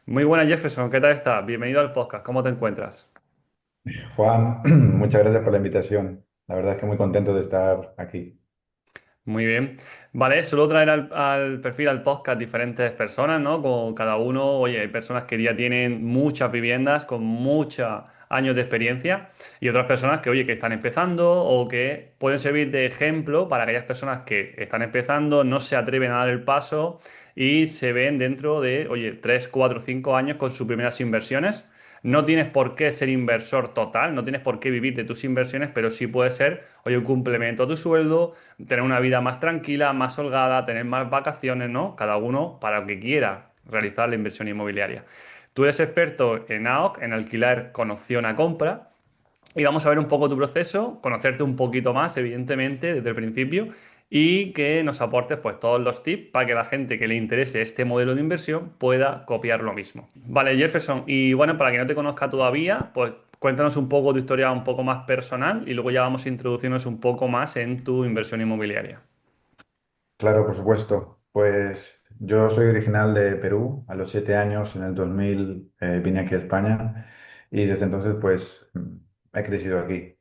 Muy buenas, Jefferson, ¿qué tal estás? Bienvenido al podcast, ¿cómo te encuentras? Juan, muchas gracias por la invitación. La verdad es que muy contento de estar aquí. Muy bien. Vale, suelo traer al perfil, al podcast, diferentes personas, ¿no? Con cada uno, oye, hay personas que ya tienen muchas viviendas, con muchos años de experiencia, y otras personas que, oye, que están empezando o que pueden servir de ejemplo para aquellas personas que están empezando, no se atreven a dar el paso y se ven dentro de, oye, 3, 4, 5 años con sus primeras inversiones. No tienes por qué ser inversor total, no tienes por qué vivir de tus inversiones, pero sí puede ser, oye, un complemento a tu sueldo, tener una vida más tranquila, más holgada, tener más vacaciones, ¿no? Cada uno para lo que quiera realizar la inversión inmobiliaria. Tú eres experto en AOC, en alquiler con opción a compra, y vamos a ver un poco tu proceso, conocerte un poquito más, evidentemente, desde el principio, y que nos aportes pues todos los tips para que la gente que le interese este modelo de inversión pueda copiar lo mismo. Vale, Jefferson, y bueno, para quien no te conozca todavía, pues cuéntanos un poco tu historia un poco más personal y luego ya vamos a introducirnos un poco más en tu inversión inmobiliaria. Claro, por supuesto. Pues yo soy original de Perú. A los 7 años, en el 2000, vine aquí a España y desde entonces pues he crecido aquí.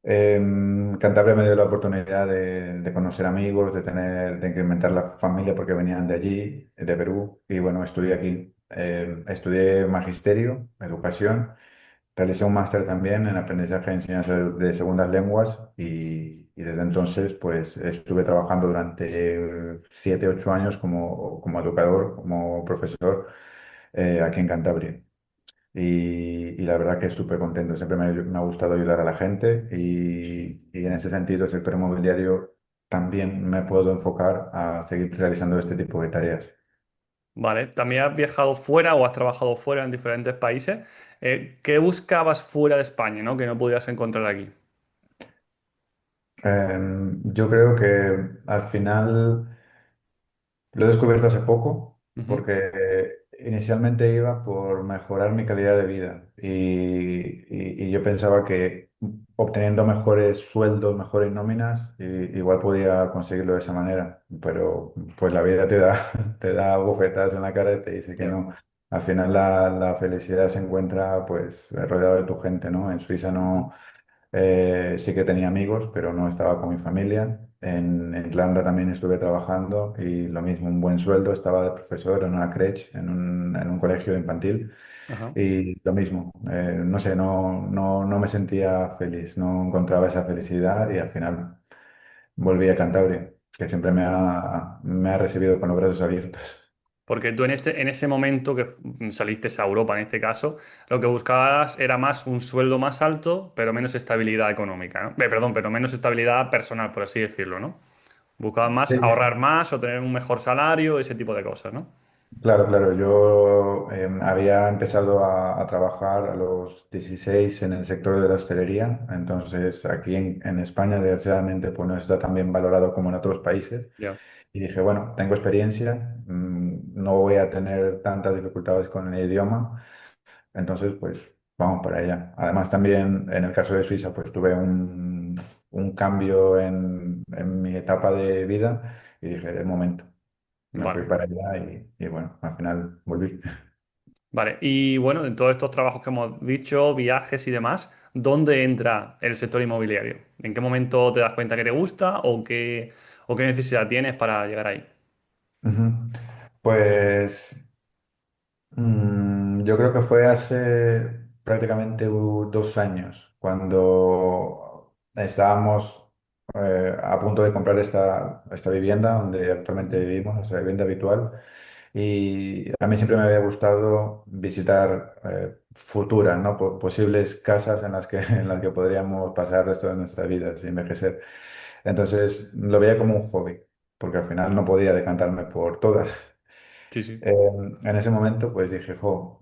Cantabria me dio la oportunidad de conocer amigos, de incrementar la familia porque venían de allí, de Perú, y bueno, estudié aquí. Estudié magisterio, educación. Realicé un máster también en aprendizaje y enseñanza de segundas lenguas y desde entonces pues estuve trabajando durante 7, 8 años como educador, como profesor aquí en Cantabria. Y la verdad que súper contento, siempre me ha gustado ayudar a la gente y en ese sentido el sector inmobiliario también me puedo enfocar a seguir realizando este tipo de tareas. Vale, ¿también has viajado fuera o has trabajado fuera en diferentes países? ¿Qué buscabas fuera de España, ¿no? Que no pudieras encontrar aquí. Yo creo que al final... Lo he descubierto hace poco Ujú. porque inicialmente iba por mejorar mi calidad de vida y yo pensaba que obteniendo mejores sueldos, mejores nóminas, igual podía conseguirlo de esa manera, pero pues la vida te da, te da bofetadas en la cara y te dice que Ya. no. Al final la felicidad se encuentra pues rodeado de tu gente, ¿no? En Suiza Ujú. no. Sí que tenía amigos, pero no estaba con mi familia. En Irlanda también estuve trabajando y lo mismo, un buen sueldo. Estaba de profesor en una crèche, en un colegio infantil Ajá. y lo mismo. No sé, no me sentía feliz, no encontraba esa felicidad y al final volví a Cantabria, que siempre me ha recibido con los brazos abiertos. Porque tú en ese momento que saliste a Europa, en este caso, lo que buscabas era más un sueldo más alto, pero menos estabilidad económica, ¿no? Perdón, pero menos estabilidad personal, por así decirlo, ¿no? Buscabas más Sí. ahorrar más o tener un mejor salario, ese tipo de cosas, ¿no? Claro, claro. Yo había empezado a trabajar a los 16 en el sector de la hostelería. Entonces, aquí en España, desgraciadamente, pues no está tan bien valorado como en otros países. Ya. Y dije, bueno, tengo experiencia, no voy a tener tantas dificultades con el idioma. Entonces, pues vamos para allá. Además, también en el caso de Suiza, pues tuve un cambio en mi etapa de vida y dije, de momento. Me fui Vale. para allá y bueno, al final volví. Vale. Y bueno, en todos estos trabajos que hemos dicho, viajes y demás, ¿dónde entra el sector inmobiliario? ¿En qué momento te das cuenta que te gusta o qué necesidad tienes para llegar ahí? Ujú. Pues yo creo que fue hace prácticamente 2 años, cuando estábamos a punto de comprar esta vivienda donde actualmente vivimos, nuestra vivienda habitual. Y a mí siempre me había gustado visitar futuras, ¿no? Posibles casas en las que podríamos pasar el resto de nuestras vidas y envejecer. Entonces lo veía como un hobby, porque al final no podía decantarme por todas. Sí, sí. En ese momento, pues dije, jo,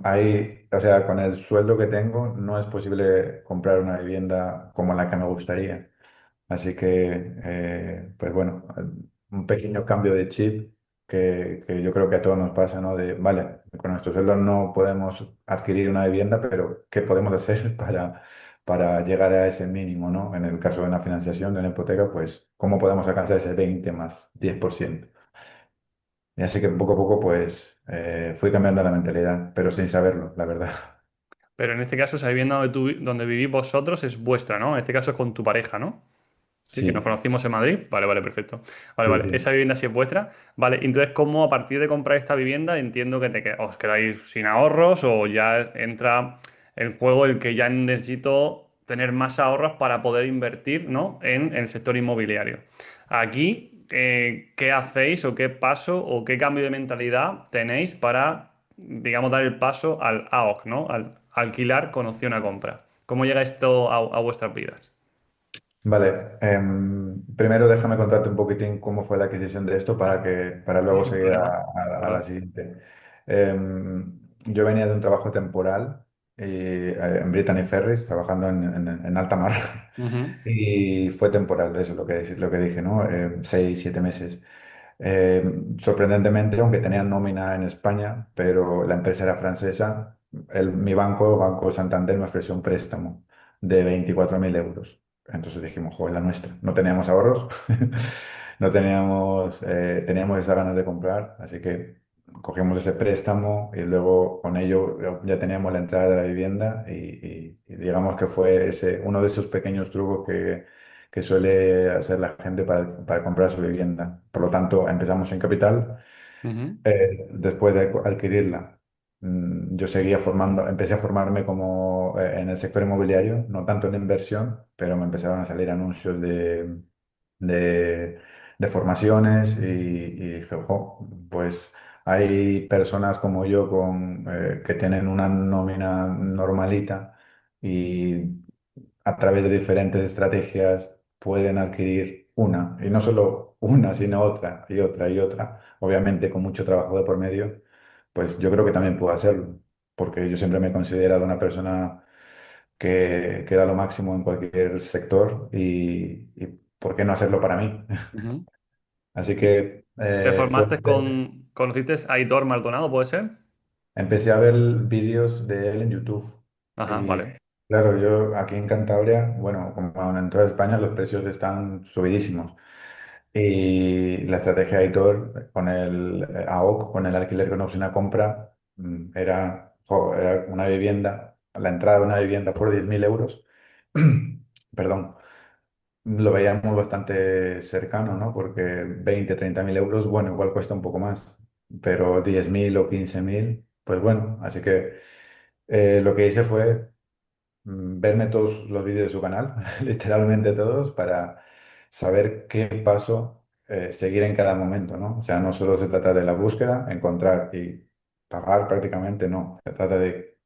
ahí, o sea, con el sueldo que tengo, no es posible comprar una vivienda como la que me gustaría. Así que, pues bueno, un pequeño cambio de chip que yo creo que a todos nos pasa, ¿no? De, vale, con nuestro sueldo no podemos adquirir una vivienda, pero ¿qué podemos hacer para llegar a ese mínimo, ¿no? En el caso de una financiación, de una hipoteca, pues, ¿cómo podemos alcanzar ese 20 más 10%? Y así que poco a poco, pues, fui cambiando la mentalidad, pero sin saberlo, la verdad. Pero en este caso, esa vivienda donde vivís vosotros es vuestra, ¿no? En este caso es con tu pareja, ¿no? Sí, que nos Sí, conocimos en Madrid. Vale, vale, perfecto. Vale, sí, vale. sí. Esa vivienda sí es vuestra. Vale, entonces, ¿cómo a partir de comprar esta vivienda entiendo que os quedáis sin ahorros o ya entra en juego el que ya necesito tener más ahorros para poder invertir, ¿no? En el sector inmobiliario? Aquí, ¿qué hacéis o qué paso o qué cambio de mentalidad tenéis para, digamos, dar el paso al AOC, ¿no? Al alquilar con opción a compra. ¿Cómo llega esto a vuestras vidas? Vale, primero déjame contarte un poquitín cómo fue la adquisición de esto para luego Sin seguir problema. a la siguiente. Yo venía de un trabajo temporal en Brittany Ferries, trabajando en alta mar, Ujú, y fue temporal, eso es lo que dije, ¿no? 6, 7 meses. Sorprendentemente, aunque tenían nómina en España, pero la empresa era francesa, mi banco, Banco Santander, me ofreció un préstamo de 24.000 euros. Entonces dijimos, joder, la nuestra. No teníamos ahorros, no teníamos, teníamos esas ganas de comprar, así que cogimos ese préstamo y luego con ello ya teníamos la entrada de la vivienda y digamos que fue uno de esos pequeños trucos que suele hacer la gente para comprar su vivienda. Por lo tanto, empezamos en capital. ujú, Después de adquirirla, yo seguía empecé a formarme como en el sector inmobiliario, no tanto en inversión, pero me empezaron a salir anuncios de, de formaciones y dije, "Jo, pues hay personas como yo que tienen una nómina normalita y a través de diferentes estrategias pueden adquirir una, y no solo una, sino otra y otra y otra, obviamente con mucho trabajo de por medio, pues yo creo que también puedo hacerlo, porque yo siempre me he considerado una persona que da lo máximo en cualquier sector y ¿por qué no hacerlo para mí? ujú. Así que ¿Te formaste conociste a Aitor Maldonado, puede ser? empecé a ver vídeos de él en YouTube. Ajá, Y vale. claro, yo aquí en Cantabria, bueno, como en toda España, los precios están subidísimos. Y la estrategia de Aitor con el AOC, con el alquiler con opción a compra, era una vivienda, la entrada de una vivienda por 10.000 euros. Perdón, lo veíamos bastante cercano, ¿no? Porque 20, 30.000 euros, bueno, igual cuesta un poco más, pero 10.000 o 15.000, pues bueno, así que lo que hice fue verme todos los vídeos de su canal, literalmente todos, para saber qué paso seguir en cada momento, ¿no? O sea, no solo se trata de la búsqueda, encontrar y pagar prácticamente, no. Se trata de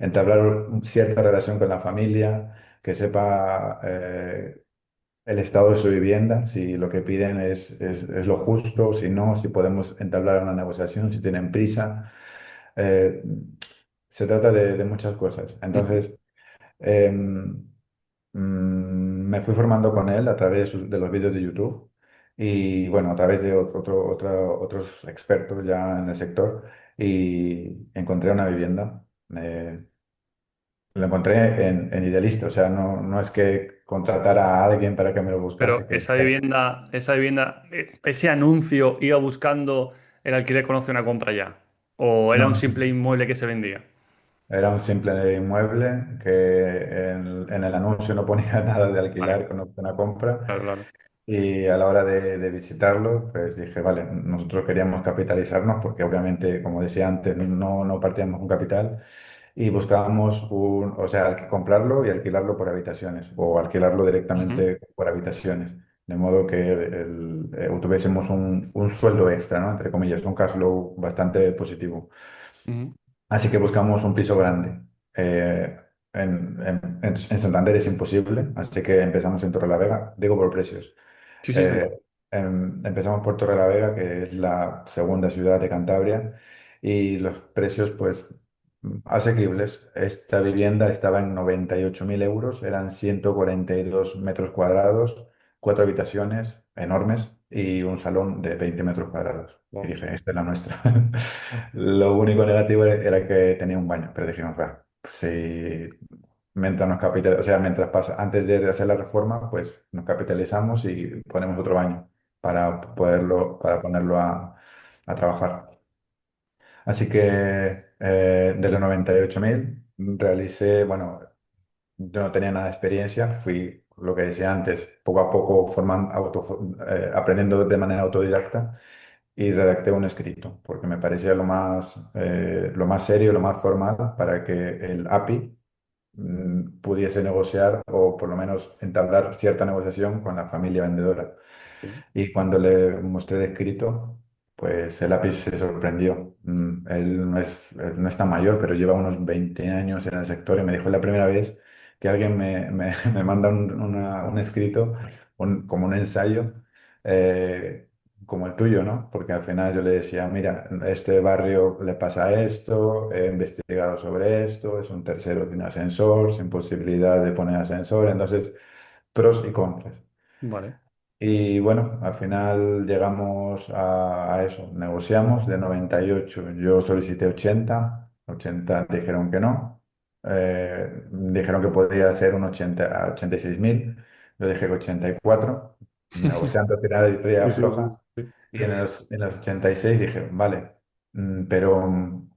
entablar cierta relación con la familia, que sepa el estado de su vivienda, si lo que piden es lo justo, si no, si podemos entablar una negociación, si tienen prisa. Eh, Se trata de muchas cosas. Ujú. Entonces, Em, me fui formando con él a través de los vídeos de YouTube y bueno, a través de otros expertos ya en el sector y encontré una vivienda. Lo encontré en Idealista, o sea, no es que contratara a alguien para que me lo buscase, Pero esa vivienda, ese anuncio iba buscando el alquiler conoce una compra ya. ¿O era no, un no, simple inmueble que se vendía? era un simple inmueble que en el anuncio no ponía nada de Vale, alquilar con opción a compra. claro, claro. Y a la hora de visitarlo, pues dije, vale, nosotros queríamos capitalizarnos porque obviamente, como decía antes, no partíamos con capital y buscábamos o sea, comprarlo y alquilarlo por habitaciones o alquilarlo Ujú, directamente por habitaciones, de modo que tuviésemos un sueldo extra, ¿no? Entre comillas, un cash flow bastante positivo. ujú. Así que buscamos un piso grande. Eh, en Santander es imposible, así que empezamos en Torrelavega, digo por precios. Sí, sí, sí. Eh, Empezamos por Torrelavega, que es la segunda ciudad de Cantabria, y los precios, pues, asequibles. Esta vivienda estaba en 98.000 euros, eran 142 metros cuadrados, cuatro habitaciones enormes y un salón de 20 metros cuadrados. Y Wow. dije, esta es la nuestra. Lo único negativo era que tenía un baño, pero dijimos, va, si mientras o sea, mientras pasa, antes de hacer la reforma, pues nos capitalizamos y ponemos otro baño para ponerlo a trabajar. Así que de los 98.000 realicé, bueno, yo no tenía nada de experiencia, fui, lo que decía antes, poco a poco aprendiendo de manera autodidacta y redacté un escrito, porque me parecía lo más serio, lo más formal para que el API pudiese negociar o por lo menos entablar cierta negociación con la familia vendedora. Sí. Y cuando le mostré el escrito, pues el lápiz se sorprendió. Él no es tan mayor, pero lleva unos 20 años en el sector y me dijo, es la primera vez que alguien me manda un escrito, como un ensayo, eh, como el tuyo, ¿no? Porque al final yo le decía, mira, a este barrio le pasa esto, he investigado sobre esto, es un tercero sin ascensor, sin posibilidad de poner ascensor, entonces, pros y contras. Vale. Y bueno, al final llegamos a eso, negociamos de 98. Yo solicité 80 dijeron que no. Dijeron que podría ser un 80 a 86.000, yo dije que 84, negociando tirada y Sí, fría sí, sí, floja. sí. Y en los 86 dije, vale, pero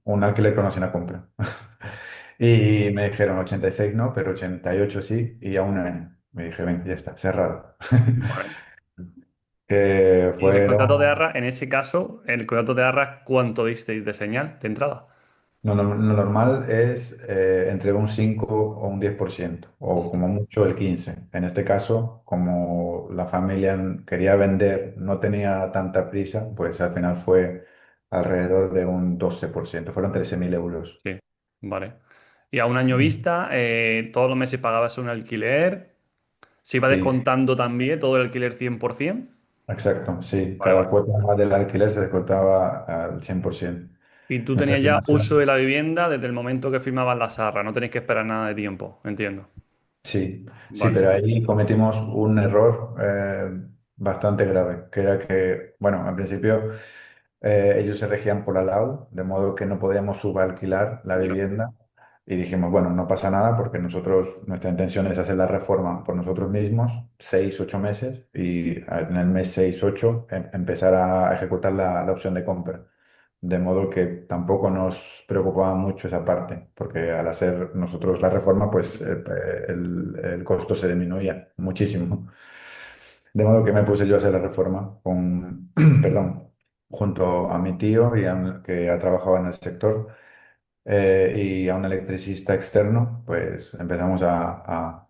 un alquiler con opción a compra. Y me dijeron 86 no, pero 88 sí, y a un año. Me dije, ven, ya está, cerrado. Vale. Que Y el fueron, contrato de arras, en ese caso, el contrato de arras, ¿cuánto disteis de señal de entrada? lo normal es entre un 5 o un 10%, o Ujú. como mucho el 15%. En este caso, como la familia quería vender, no tenía tanta prisa, pues al final fue alrededor de un 12%, fueron 13.000 euros. Sí, vale. Y a un año vista, todos los meses pagabas un alquiler, se iba Sí, descontando también todo el alquiler 100%. exacto, sí, Vale, cada vale. cuota del alquiler se descontaba al 100%. Y tú Nuestra tenías ya uso de estimación. la vivienda desde el momento que firmabas la sarra, no tenéis que esperar nada de tiempo, entiendo. Sí, sí, Vale, pero ahí cometimos un error bastante grave, que era que, bueno, al principio ellos se regían por la LAU, de modo que no podíamos subalquilar la ya, vivienda y dijimos, bueno, no pasa nada porque nuestra intención es hacer la reforma por nosotros mismos, 6, 8 meses, y en el mes 6, 8 empezar a ejecutar la opción de compra. De modo que tampoco nos preocupaba mucho esa parte, porque al hacer nosotros la reforma, pues el costo se disminuía muchísimo. De modo que me puse yo a hacer la reforma perdón, junto a mi tío que ha trabajado en el sector y a un electricista externo, pues empezamos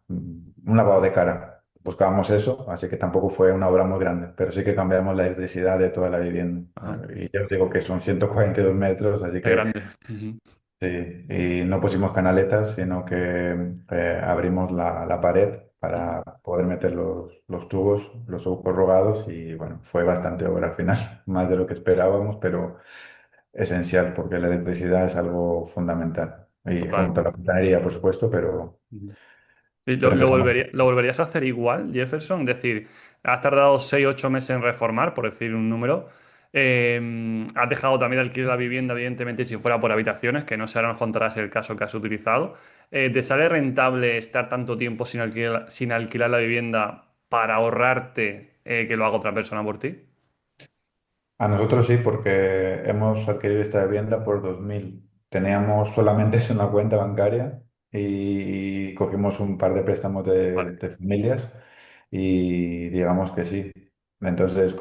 un lavado de cara. Buscábamos eso, así que tampoco fue una obra muy grande, pero sí que cambiamos la electricidad de toda la vivienda. ajá, Y ya os digo que son 142 metros, así es que grande. Ujú. sí, y no pusimos canaletas, sino que abrimos la pared Ujú. para poder meter los tubos rogados y bueno, fue bastante obra al final, más de lo que esperábamos, pero esencial porque la electricidad es algo fundamental. Y Total. junto a la fontanería, por supuesto, Ujú. ¿Y pero empezamos. lo volverías a hacer igual, Jefferson? Es decir, has tardado 6 8 meses en reformar, por decir un número. Has dejado también de alquilar la vivienda, evidentemente, si fuera por habitaciones, que no sé, ahora nos contarás el caso que has utilizado. ¿Te sale rentable estar tanto tiempo sin alquilar la vivienda para ahorrarte que lo haga otra persona por ti? A nosotros sí, porque hemos adquirido esta vivienda por 2000. Teníamos solamente eso en la cuenta bancaria y cogimos un par de préstamos Vale. de familias y digamos que sí. Entonces,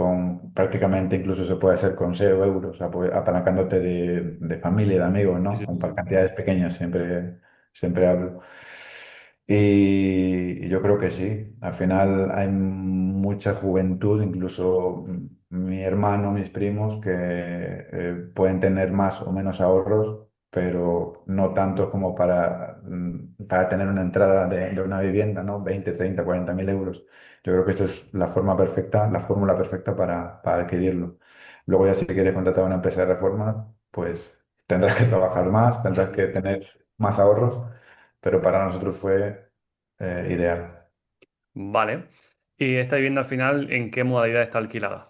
prácticamente incluso se puede hacer con 0 euros, apalancándote de familia, de amigos, Sí, ¿no? sí, Con sí. cantidades pequeñas, siempre hablo. Y yo creo que sí. Al final hay mucha juventud, incluso mi hermano, mis primos, que pueden tener más o menos ahorros, pero no tanto como para tener una entrada de una vivienda, ¿no? 20, 30, 40.000 euros. Yo creo que esa es la forma perfecta, la fórmula perfecta para adquirirlo. Luego ya si quieres contratar una empresa de reforma, pues tendrás que trabajar más, tendrás que Ujú. tener más ahorros, pero para nosotros fue ideal. Vale. ¿Y esta vivienda al final en qué modalidad está alquilada?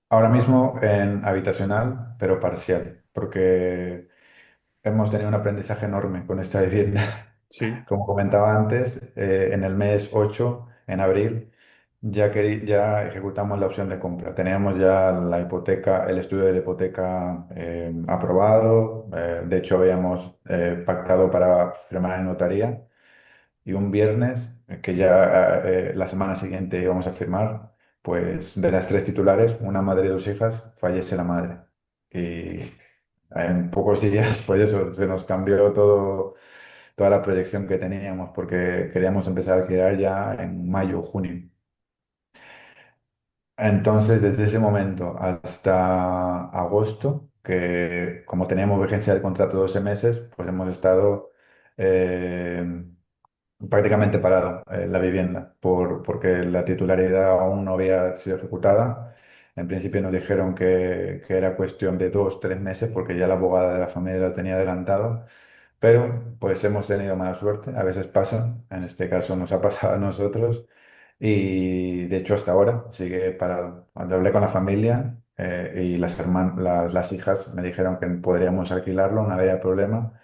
Ahora mismo en habitacional, pero parcial, porque hemos tenido un aprendizaje enorme con esta vivienda. Sí. Como comentaba antes, en el mes 8, en abril, ya ejecutamos la opción de compra. Teníamos ya la hipoteca, el estudio de la hipoteca aprobado. De hecho, habíamos pactado para firmar en notaría. Y un viernes, que ya la semana siguiente íbamos a firmar, pues de las tres titulares, una madre y dos hijas, fallece la madre. Y en pocos días, pues eso, se nos cambió todo, toda la proyección que teníamos, porque queríamos empezar a alquilar ya en mayo, junio. Entonces, desde ese momento hasta agosto, que como teníamos vigencia del contrato 12 meses, pues hemos estado eh, prácticamente parado la vivienda, porque la titularidad aún no había sido ejecutada. En principio nos dijeron que era cuestión de 2, 3 meses, porque ya la abogada de la familia lo tenía adelantado. Pero pues hemos tenido mala suerte, a veces pasa, en este caso nos ha pasado a nosotros y de hecho hasta ahora sigue parado. Cuando hablé con la familia y las hijas me dijeron que podríamos alquilarlo, no había problema,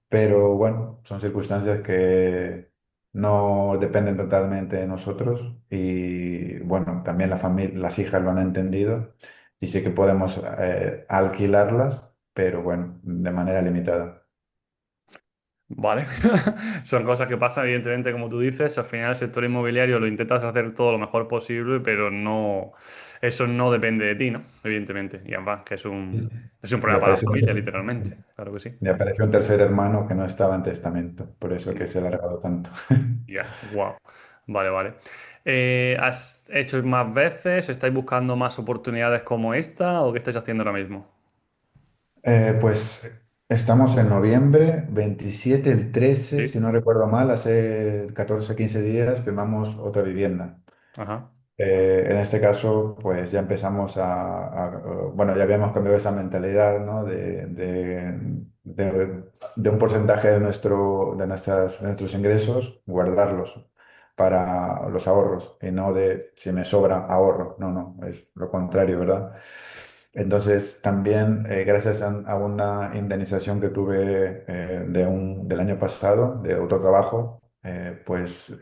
pero bueno, son circunstancias que no dependen totalmente de nosotros y bueno, también la familia, las hijas lo han entendido y sí que podemos alquilarlas, pero bueno, de manera limitada. Vale, son cosas que pasan, evidentemente, como tú dices, al final el sector inmobiliario lo intentas hacer todo lo mejor posible, pero no, eso no depende de ti, ¿no? Evidentemente, y además que es un Y problema para la apareció, familia, literalmente, claro que sí. y apareció un tercer hermano que no estaba en testamento, por eso que se ha alargado tanto. Ya, wow. Vale, vale. ¿Has hecho más veces? ¿Estáis buscando más oportunidades como esta o qué estáis haciendo ahora mismo? Pues estamos en noviembre 27, el 13 Sí. si no recuerdo mal, hace 14 15 días firmamos otra vivienda. Ajá. En este caso, pues ya empezamos bueno, ya habíamos cambiado esa mentalidad, ¿no? De un porcentaje de nuestros ingresos, guardarlos para los ahorros y no de si me sobra ahorro. No, no, es lo contrario, ¿verdad? Entonces, también gracias a una indemnización que tuve del año pasado, de otro trabajo, pues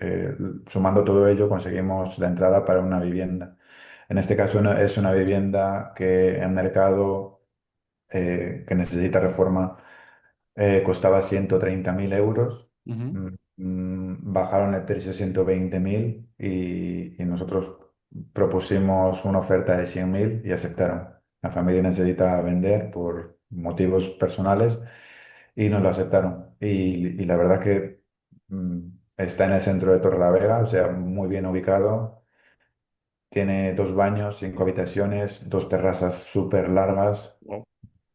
sumando todo ello conseguimos la entrada para una vivienda. En este caso es una vivienda que en mercado que necesita reforma costaba 130.000 euros. Ujú. Bajaron el precio a 120.000 y nosotros propusimos una oferta de 100.000 y aceptaron. La familia necesita vender por motivos personales y nos lo aceptaron. Y la verdad que está en el centro de Torrelavega, o sea, muy bien ubicado. Tiene 2 baños, 5 habitaciones, 2 terrazas súper largas. Wow.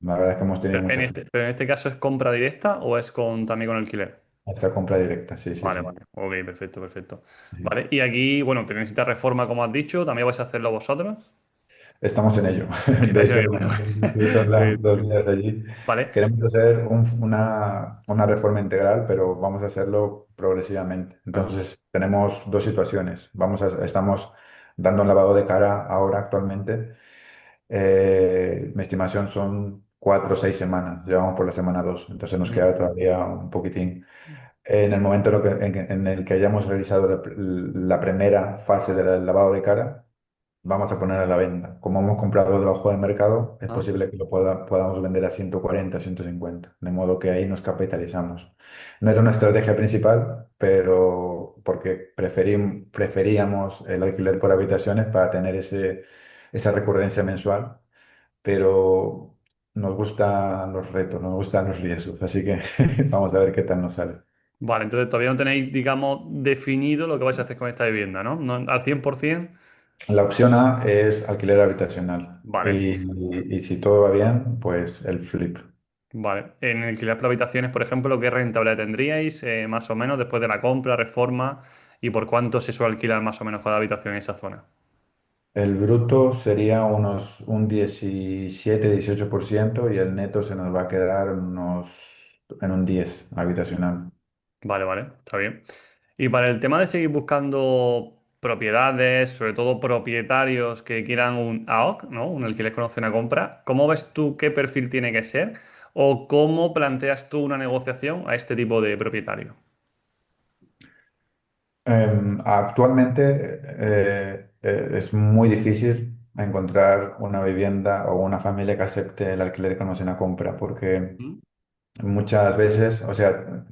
La verdad es que hemos tenido mucha Pero en este caso, ¿es compra directa o es también con alquiler? esta compra directa, sí, sí, Vale, sí. vale. Ok, perfecto, perfecto. Sí. Vale, y aquí, bueno, te necesita reforma, como has dicho, ¿también vais a hacerlo vosotros? Estamos en ello. De Estáis hecho, ahí, vale, hemos vale. escrito Eh, 2 días allí. Vale. Queremos hacer una reforma integral, pero vamos a hacerlo progresivamente. Ajá. Entonces, tenemos dos situaciones. Estamos dando un lavado de cara ahora actualmente. Mi estimación son 4 o 6 semanas. Llevamos por la semana 2, entonces nos Ujú. queda todavía un poquitín. En el momento en el que hayamos realizado la primera fase del lavado de cara, vamos a poner a la venta. Como hemos comprado debajo del mercado, es Ah, posible que podamos vender a 140, 150. De modo que ahí nos capitalizamos. No era una estrategia principal, pero porque preferíamos el alquiler por habitaciones para tener esa recurrencia mensual, pero nos gustan los retos, nos gustan los riesgos, así que vamos a ver qué tal nos sale. vale, entonces todavía no tenéis, digamos, definido lo que vais a hacer con esta vivienda, ¿no? Al 100%. La opción A es alquiler habitacional Vale, y si todo va bien, pues el flip. vale. En alquiler por habitaciones, por ejemplo, ¿qué rentabilidad tendríais, más o menos, después de la compra, reforma, y por cuánto se suele alquilar más o menos cada habitación en esa zona? El bruto sería un 17, 18% y el neto se nos va a quedar en un 10 habitacional. Vale, vale, está bien. Y para el tema de seguir buscando propiedades, sobre todo propietarios que quieran un AOC, ¿no? Un alquiler con opción a compra, ¿cómo ves tú qué perfil tiene que ser? ¿O cómo planteas tú una negociación a este tipo de propietario? Actualmente es muy difícil encontrar una vivienda o una familia que acepte el alquiler como una compra, porque Mm. muchas veces, o sea,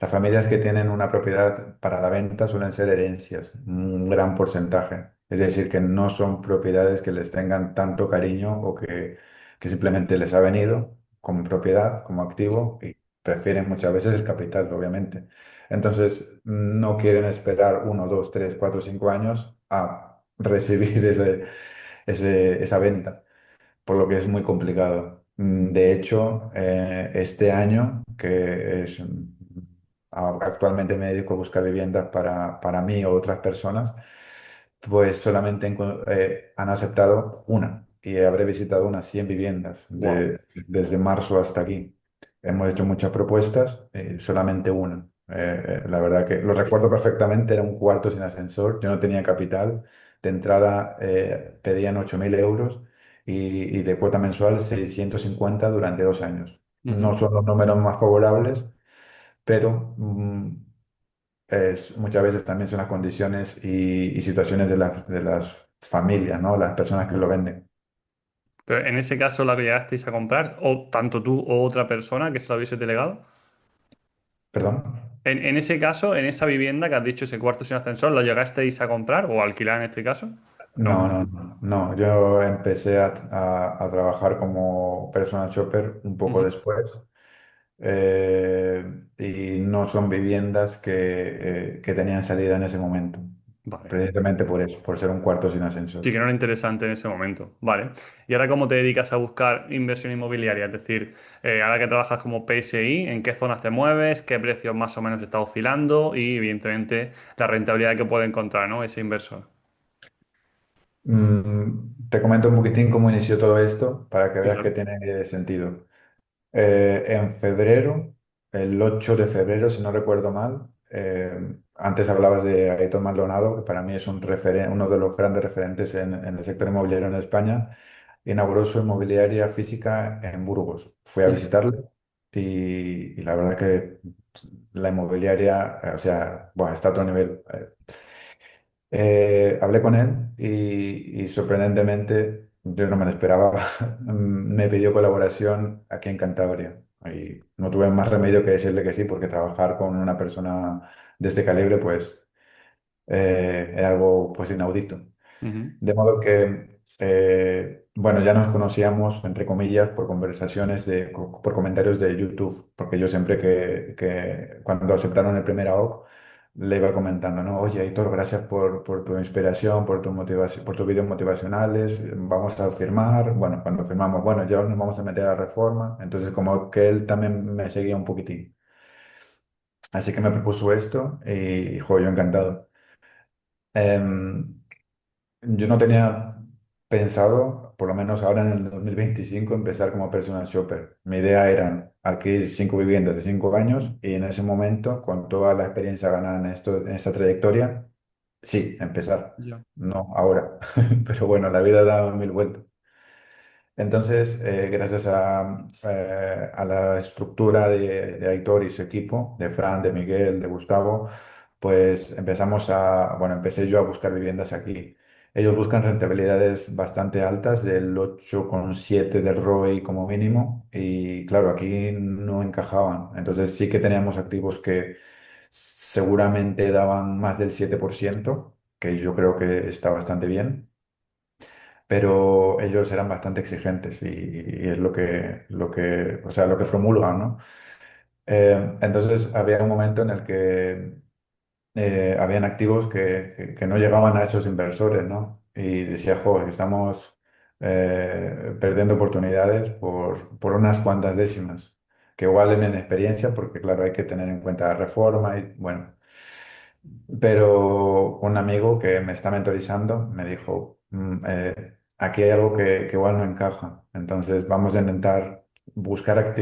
las familias que tienen una propiedad para la venta suelen ser herencias, un gran porcentaje. Es decir, que no son propiedades que les tengan tanto cariño o que simplemente les ha venido como propiedad, como activo, y prefieren muchas veces el capital, obviamente. Entonces, no quieren esperar 1, 2, 3, 4, 5 años a recibir esa venta, por lo que es muy complicado. De hecho, este año, que es actualmente me dedico a buscar viviendas para mí o otras personas, pues solamente han aceptado una y habré visitado unas 100 viviendas Wow. desde marzo hasta aquí. Hemos hecho muchas propuestas, solamente una. La verdad que lo recuerdo perfectamente, era un cuarto sin ascensor, yo no tenía capital, de entrada pedían 8.000 euros y de cuota mensual 650 durante 2 años. No son los números más favorables, pero muchas veces también son las condiciones y situaciones de las familias, ¿no? Las personas que lo venden. Pero en ese caso la que llegasteis a comprar, o tanto tú o otra persona que se lo hubiese delegado. ¿Perdón? En ese caso, en esa vivienda que has dicho, ese cuarto sin ascensor, ¿lo llegasteis a comprar o a alquilar en este caso? No, No. no, no, no. Yo empecé a trabajar como personal shopper un poco Ujú. después, y no son viviendas que tenían salida en ese momento, Vale. precisamente por eso, por ser un cuarto sin Sí ascensor. que no era interesante en ese momento. Vale. ¿Y ahora cómo te dedicas a buscar inversión inmobiliaria? Es decir, ahora que trabajas como PSI, ¿en qué zonas te mueves? ¿Qué precios más o menos está oscilando? Y evidentemente la rentabilidad que puede encontrar, ¿no? Ese inversor. Te comento un poquitín cómo inició todo esto para que Sí, veas que claro. tiene sentido. En febrero, el 8 de febrero, si no recuerdo mal, antes hablabas de Aitor Maldonado, que para mí es uno de los grandes referentes en el sector inmobiliario en España, inauguró su inmobiliaria física en Burgos. Fui a Ujú. visitarle y la verdad que la inmobiliaria, o sea, bueno, está a otro nivel. Hablé con él y sorprendentemente, yo no me lo esperaba, me pidió colaboración aquí en Cantabria. Y no tuve más remedio que decirle que sí, porque trabajar con una persona de este calibre, pues, era algo pues inaudito. Ujú. De modo que, bueno, ya nos conocíamos, entre comillas, por conversaciones, por comentarios de YouTube, porque yo siempre cuando aceptaron el primer AOC, le iba comentando, ¿no? Oye, Aitor, gracias por tu inspiración, por tu motivación, por tus vídeos motivacionales, vamos a firmar, bueno, cuando firmamos, bueno, ya nos vamos a meter a la reforma, entonces como que él también me seguía un poquitín. Así que me propuso esto y, jo, yo encantado. Em, Yo no tenía pensado, por lo menos ahora en el 2025, empezar como personal shopper. Mi idea era adquirir 5 viviendas de 5 años y en ese momento, con toda la experiencia ganada en esta trayectoria, sí, empezar. Ya. No ahora. Pero bueno, la vida da mil vueltas. Entonces, gracias a la estructura de Aitor y su equipo, de Fran, de Miguel, de Gustavo, pues bueno, empecé yo a buscar viviendas aquí. Ellos buscan rentabilidades bastante altas, del 8,7 del ROI como mínimo, y claro, aquí no encajaban. Entonces sí que teníamos activos que seguramente daban más del 7%, que yo creo que está bastante bien, pero ellos eran bastante exigentes y es o sea, lo que promulgan, ¿no? Entonces había un momento en el que habían activos que no llegaban a esos inversores, ¿no? Y decía, joder, estamos perdiendo oportunidades por unas cuantas décimas, que igual en mi experiencia, porque claro, hay que tener en cuenta la reforma y bueno. Pero un amigo que me está mentorizando me dijo, aquí hay algo que igual no encaja, entonces vamos a intentar buscar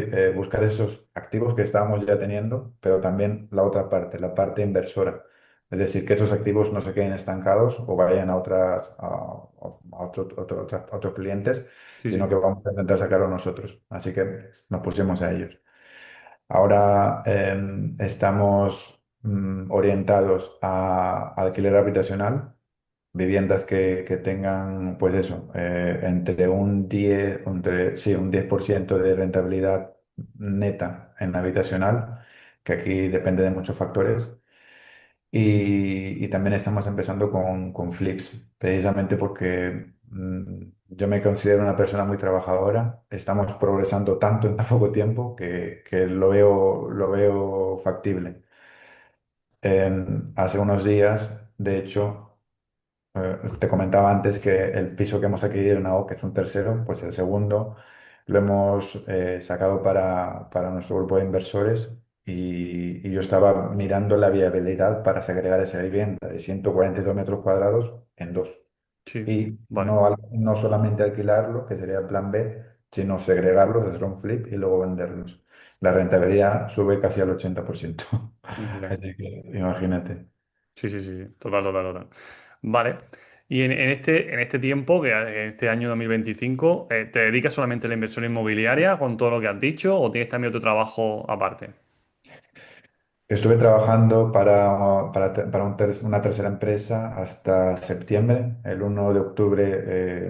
esos activos que estábamos ya teniendo, pero también la otra parte, la parte inversora. Es decir, que esos activos no se queden estancados o vayan a otros clientes, Sí, sino sí. que vamos a intentar sacarlo nosotros. Así que nos pusimos a ellos. Ahora estamos orientados a alquiler habitacional, viviendas que tengan, pues eso, entre un 10, sí, un 10% de rentabilidad neta en habitacional, que aquí depende de muchos factores. Y también estamos empezando con flips, precisamente porque yo me considero una persona muy trabajadora. Estamos progresando tanto en tan poco tiempo que lo veo factible. Hace unos días, de hecho, te comentaba antes que el piso que hemos adquirido en AO, que es un tercero, pues el segundo lo hemos sacado para nuestro grupo de inversores y yo estaba mirando la viabilidad para segregar esa vivienda de 142 metros cuadrados en dos. Sí, Y vale. no solamente alquilarlo, que sería el plan B, sino segregarlos, hacer un flip y luego venderlos. La rentabilidad sube casi al 80%. Vale. Así que imagínate. Sí, sí, sí, sí. Total, total, total. Vale. Y en este tiempo, en este año 2025, ¿te dedicas solamente a la inversión inmobiliaria con todo lo que has dicho o tienes también otro trabajo aparte? Estuve trabajando para una tercera empresa hasta septiembre. El 1 de octubre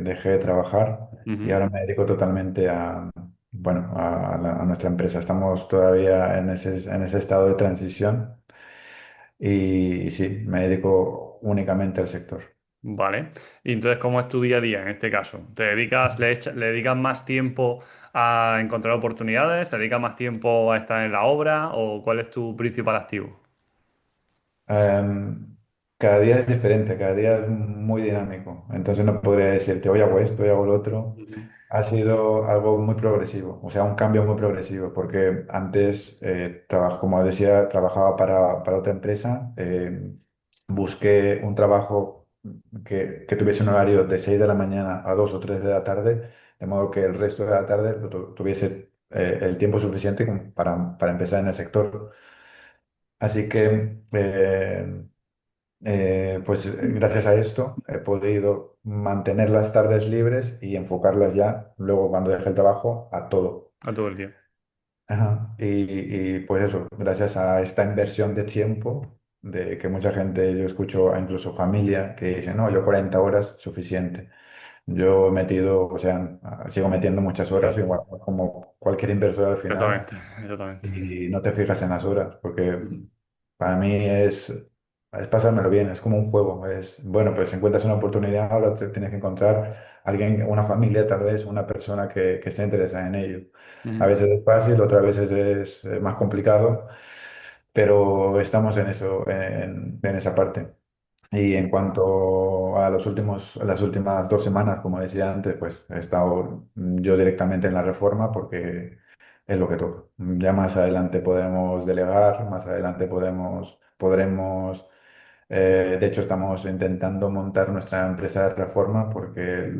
dejé de trabajar y Ujú. ahora me dedico totalmente bueno, a nuestra empresa. Estamos todavía en ese estado de transición y sí, me dedico únicamente al sector. Vale. Y entonces, ¿cómo es tu día a día en este caso? ¿Te dedicas, le dedicas más tiempo a encontrar oportunidades? ¿Te dedicas más tiempo a estar en la obra? ¿O cuál es tu principal activo? Em, Cada día es diferente, cada día es muy dinámico. Entonces no podría decirte, hoy hago esto, hoy hago lo otro. Ujú. Ha sido algo muy progresivo, o sea, un cambio muy progresivo, porque antes, como decía, trabajaba para otra empresa. Busqué un trabajo que tuviese un horario de 6 de la mañana a 2 o 3 de la tarde, de modo que el resto de la tarde tuviese el tiempo suficiente como para empezar en el sector. Así que pues gracias a esto he podido mantener las tardes libres y enfocarlas ya, luego cuando deje el trabajo, a todo. A todo el día. Ajá. Pues eso, gracias a esta inversión de tiempo, de que mucha gente, yo escucho a incluso familia que dice, no, yo 40 horas suficiente. Yo he metido, o sea, sigo metiendo muchas horas, igual como cualquier inversor al final, Exactamente, exactamente. y no te fijas en las horas, porque Ujú. para mí es pasármelo bien, es como un juego. Es, bueno, pues si encuentras una oportunidad, ahora tienes que encontrar alguien, una familia tal vez, una persona que esté interesada en ello. A Ujú. veces es fácil, otras veces es más complicado, pero estamos en eso, en esa parte. Y en cuanto a a las últimas 2 semanas, como decía antes, pues he estado yo directamente en la reforma porque es lo que toca. Ya más adelante podremos delegar, más adelante podremos, de hecho estamos intentando montar nuestra empresa de reforma porque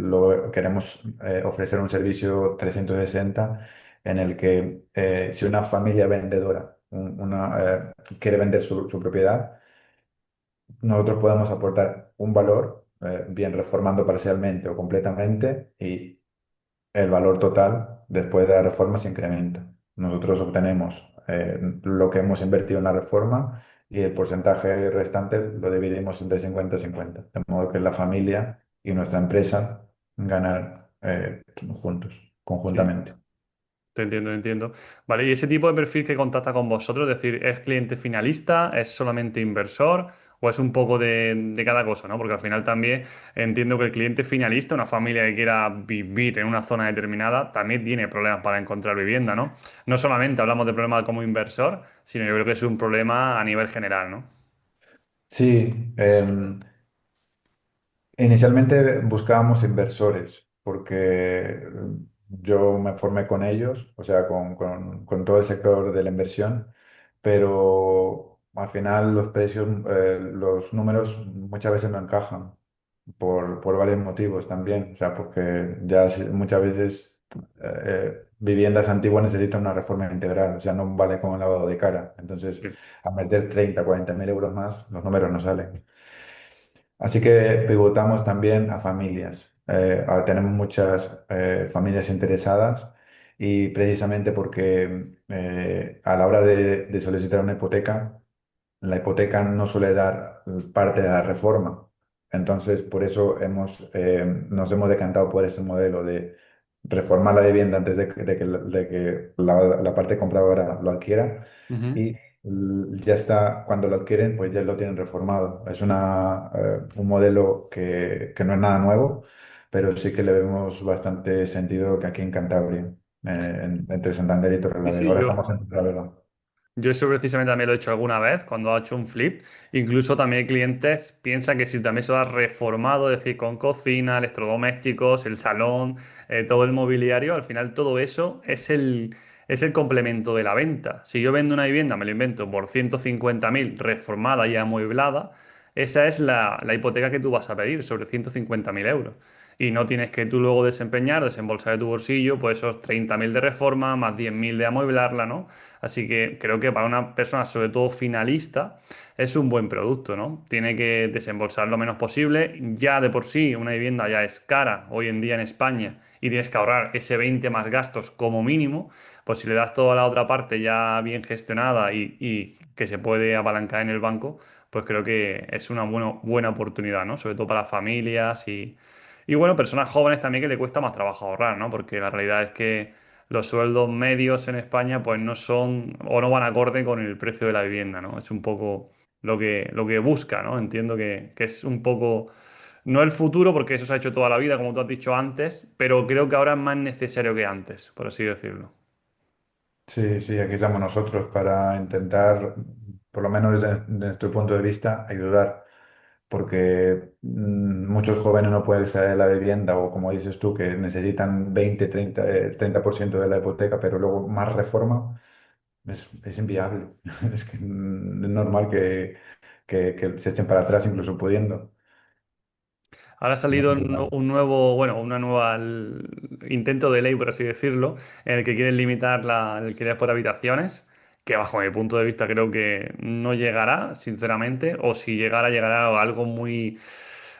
queremos ofrecer un servicio 360 en el que si una familia vendedora quiere vender su propiedad, nosotros podemos aportar un valor, bien reformando parcialmente o completamente, y el valor total después de la reforma se incrementa. Nosotros obtenemos lo que hemos invertido en la reforma y el porcentaje restante lo dividimos entre 50 y 50, de modo que la familia y nuestra empresa ganan juntos, Sí. conjuntamente. Te entiendo, te entiendo. Vale, y ese tipo de perfil que contacta con vosotros, es decir, ¿es cliente finalista? ¿Es solamente inversor? ¿O es un poco de cada cosa, ¿no? Porque al final también entiendo que el cliente finalista, una familia que quiera vivir en una zona determinada, también tiene problemas para encontrar vivienda, ¿no? No solamente hablamos de problemas como inversor, sino yo creo que es un problema a nivel general, ¿no? Sí, inicialmente buscábamos inversores porque yo me formé con ellos, o sea, con todo el sector de la inversión, pero al final los precios, los números muchas veces no encajan por varios motivos también, o sea, porque ya muchas veces viviendas antiguas necesitan una reforma integral, o sea, no vale con un lavado de cara, entonces Sí, a meter 30 40 mil euros más, los números no salen. Así que pivotamos también a familias. Ahora tenemos muchas familias interesadas y precisamente porque a la hora de solicitar una hipoteca, la hipoteca no suele dar parte de la reforma. Entonces, por eso nos hemos decantado por ese modelo de reformar la vivienda antes de que la parte compradora lo adquiera Ujú. y ya está, cuando lo adquieren, pues ya lo tienen reformado. Es un modelo que no es nada nuevo, pero sí que le vemos bastante sentido que aquí en Cantabria, entre Santander y Sí, Torrelavega. sí, Ahora yo. estamos en Torrelavega. Yo eso precisamente también lo he hecho alguna vez cuando ha hecho un flip. Incluso también hay clientes piensan que si también se lo has reformado, es decir, con cocina, electrodomésticos, el salón, todo el mobiliario, al final todo eso es el complemento de la venta. Si yo vendo una vivienda, me lo invento, por 150.000 reformada y amueblada, esa es la hipoteca que tú vas a pedir, sobre 150.000 euros. Y no tienes que tú luego desembolsar de tu bolsillo, pues esos 30.000 de reforma, más 10.000 de amueblarla, ¿no? Así que creo que para una persona, sobre todo finalista, es un buen producto, ¿no? Tiene que desembolsar lo menos posible. Ya de por sí, una vivienda ya es cara hoy en día en España y tienes que ahorrar ese 20 más gastos como mínimo. Pues si le das toda la otra parte ya bien gestionada y que se puede apalancar en el banco, pues creo que es una buena oportunidad, ¿no? Sobre todo para familias y bueno, personas jóvenes también que le cuesta más trabajo ahorrar, ¿no? Porque la realidad es que los sueldos medios en España pues no son o no van acorde con el precio de la vivienda, ¿no? Es un poco lo que busca, ¿no? Entiendo que es un poco, no el futuro porque eso se ha hecho toda la vida, como tú has dicho antes, pero creo que ahora es más necesario que antes, por así decirlo. Sí, sí, aquí estamos nosotros para intentar, por lo menos desde nuestro punto de vista, ayudar, porque muchos jóvenes no pueden salir de la vivienda o como dices tú, que necesitan 20, 30% de la hipoteca, pero luego más reforma, es inviable. Es que es normal que se echen para atrás incluso pudiendo. Ahora ha Muy salido complicado. un nuevo, bueno, una nueva intento de ley, por así decirlo, en el que quieren limitar el alquiler por habitaciones, que bajo mi punto de vista creo que no llegará, sinceramente, o si llegara, llegará a algo muy,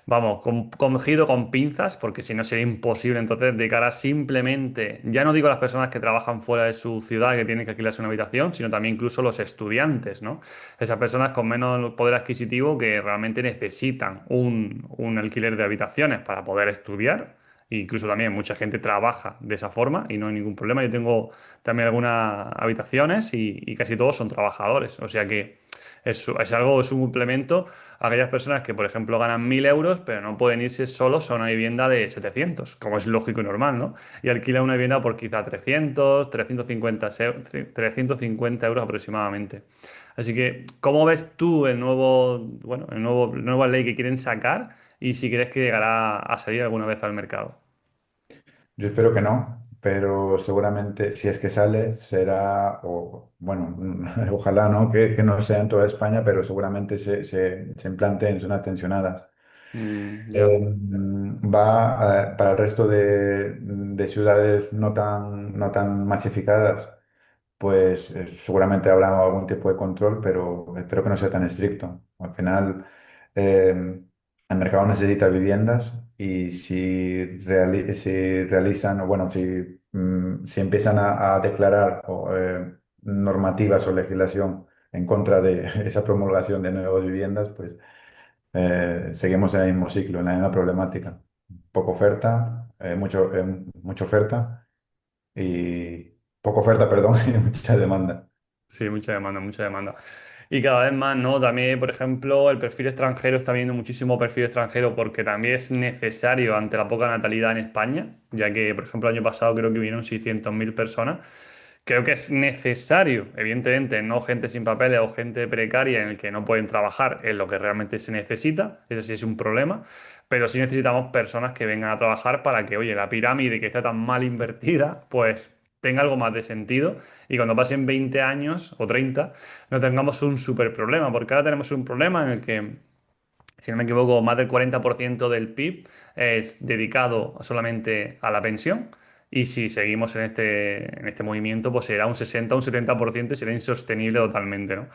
vamos, cogido con pinzas, porque si no sería imposible. Entonces, de cara simplemente, ya no digo a las personas que trabajan fuera de su ciudad que tienen que alquilarse una habitación, sino también incluso los estudiantes, ¿no? Esas personas con menos poder adquisitivo que realmente necesitan un alquiler de habitaciones para poder estudiar. E incluso también mucha gente trabaja de esa forma y no hay ningún problema. Yo tengo también algunas habitaciones y casi todos son trabajadores. O sea que es algo, es un complemento a aquellas personas que, por ejemplo, ganan 1.000 euros, pero no pueden irse solos a una vivienda de 700 como es lógico y normal, ¿no? Y alquilan una vivienda por quizá 350 euros aproximadamente. Así que, ¿cómo ves tú el nuevo, bueno, la nueva ley que quieren sacar y si crees que llegará a salir alguna vez al mercado? Yo espero que no, pero seguramente si es que sale, será, o bueno, ojalá no, que no sea en toda España, pero seguramente se implante en zonas tensionadas. Ya. Para el resto de ciudades no tan masificadas, pues seguramente habrá algún tipo de control, pero espero que no sea tan estricto. Al final, el mercado necesita viviendas y si realizan, o bueno, si empiezan a declarar normativas o legislación en contra de esa promulgación de nuevas viviendas, pues seguimos en el mismo ciclo, en la misma problemática. Poca oferta, mucha oferta y poca oferta, perdón, y mucha demanda. Sí, mucha demanda, mucha demanda. Y cada vez más, ¿no? También, por ejemplo, el perfil extranjero está viendo muchísimo perfil extranjero porque también es necesario ante la poca natalidad en España, ya que, por ejemplo, el año pasado creo que vinieron 600.000 personas. Creo que es necesario, evidentemente, no gente sin papeles o gente precaria en el que no pueden trabajar en lo que realmente se necesita, ese sí es un problema, pero sí necesitamos personas que vengan a trabajar para que, oye, la pirámide que está tan mal invertida, pues tenga algo más de sentido y cuando pasen 20 años o 30 no tengamos un súper problema, porque ahora tenemos un problema en el que si no me equivoco, más del 40% del PIB es dedicado solamente a la pensión. Y si seguimos en este movimiento, pues será un 60 un 70% y será insostenible totalmente, ¿no?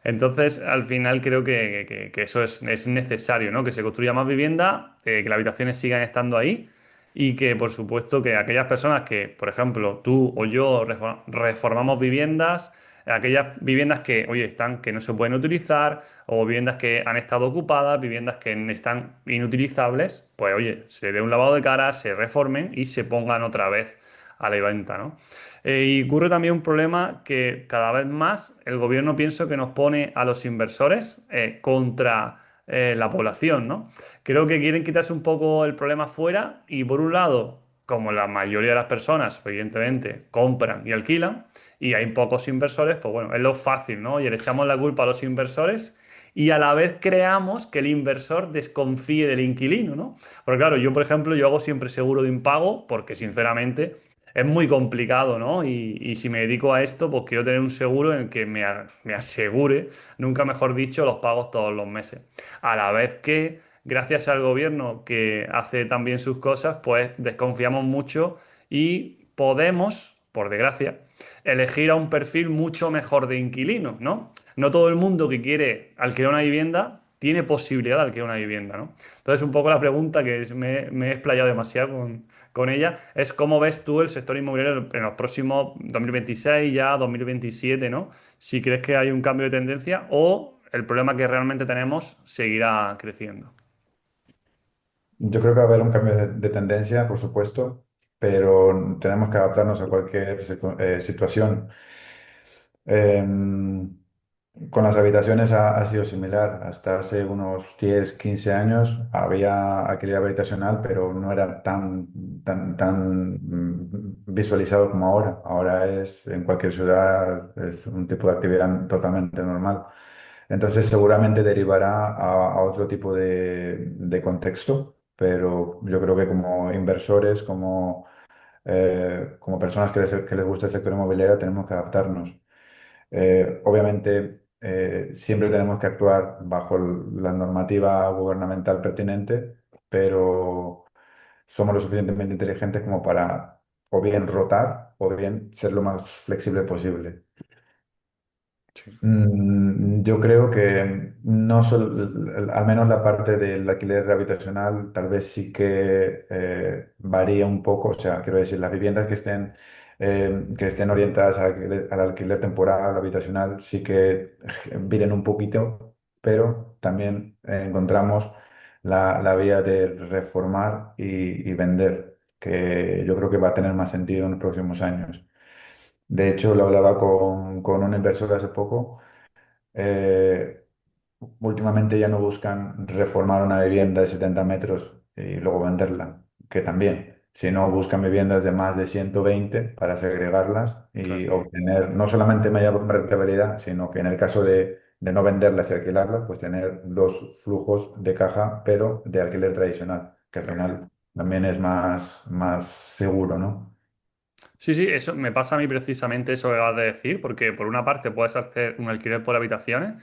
Entonces, al final creo que eso es necesario, ¿no? Que se construya más vivienda, que las habitaciones sigan estando ahí y que, por supuesto, que aquellas personas que, por ejemplo, tú o yo reformamos viviendas, aquellas viviendas que, oye, están, que no se pueden utilizar, o viviendas que han estado ocupadas, viviendas que están inutilizables, pues oye, se dé un lavado de cara, se reformen y se pongan otra vez a la venta, ¿no? Y ocurre también un problema que cada vez más el gobierno pienso que nos pone a los inversores contra la población, ¿no? Creo que quieren quitarse un poco el problema fuera y por un lado, como la mayoría de las personas, evidentemente, compran y alquilan y hay pocos inversores, pues bueno, es lo fácil, ¿no? Y le echamos la culpa a los inversores y a la vez creamos que el inversor desconfíe del inquilino, ¿no? Porque claro, yo por ejemplo, yo hago siempre seguro de impago porque sinceramente es muy complicado, ¿no? Y si me dedico a esto, pues quiero tener un seguro en el que me asegure, nunca mejor dicho, los pagos todos los meses. A la vez que, gracias al gobierno que hace también sus cosas, pues desconfiamos mucho y podemos, por desgracia, elegir a un perfil mucho mejor de inquilino, ¿no? No todo el mundo que quiere alquilar una vivienda tiene posibilidad de alquilar una vivienda, ¿no? Entonces, un poco la pregunta que me he explayado demasiado con ella es cómo ves tú el sector inmobiliario en los próximos 2026, ya 2027, ¿no? Si crees que hay un cambio de tendencia o el problema que realmente tenemos seguirá creciendo. Yo creo que va a haber un cambio de tendencia, por supuesto, pero tenemos que adaptarnos a cualquier situación. Em, con las habitaciones ha sido similar. Hasta hace unos 10 15 años había alquiler habitacional, pero no era tan visualizado como ahora. Ahora es en cualquier ciudad, es un tipo de actividad totalmente normal. Entonces seguramente derivará a otro tipo de contexto, pero yo creo que como inversores, como personas que les gusta el sector inmobiliario, tenemos que adaptarnos. Obviamente, siempre tenemos que actuar bajo la normativa gubernamental pertinente, pero somos lo suficientemente inteligentes como para o bien rotar o bien ser lo más flexible posible. Sí. Yo creo que no solo, al menos la parte del alquiler habitacional, tal vez sí que varía un poco. O sea, quiero decir, las viviendas que estén orientadas al alquiler temporal o habitacional sí que viren un poquito, pero también encontramos la vía de reformar y vender, que yo creo que va a tener más sentido en los próximos años. De hecho, lo hablaba con un inversor hace poco. eh, Últimamente ya no buscan reformar una vivienda de 70 metros y luego venderla, que también, sino buscan viviendas de más de 120 para segregarlas y Claro. obtener no solamente mayor rentabilidad, sino que en el caso de no venderlas y alquilarlas, pues tener dos flujos de caja, pero de alquiler tradicional, que al final también es más seguro, ¿no? Sí, sí, eso me pasa a mí precisamente eso que acabas de decir, porque por una parte puedes hacer un alquiler por habitaciones.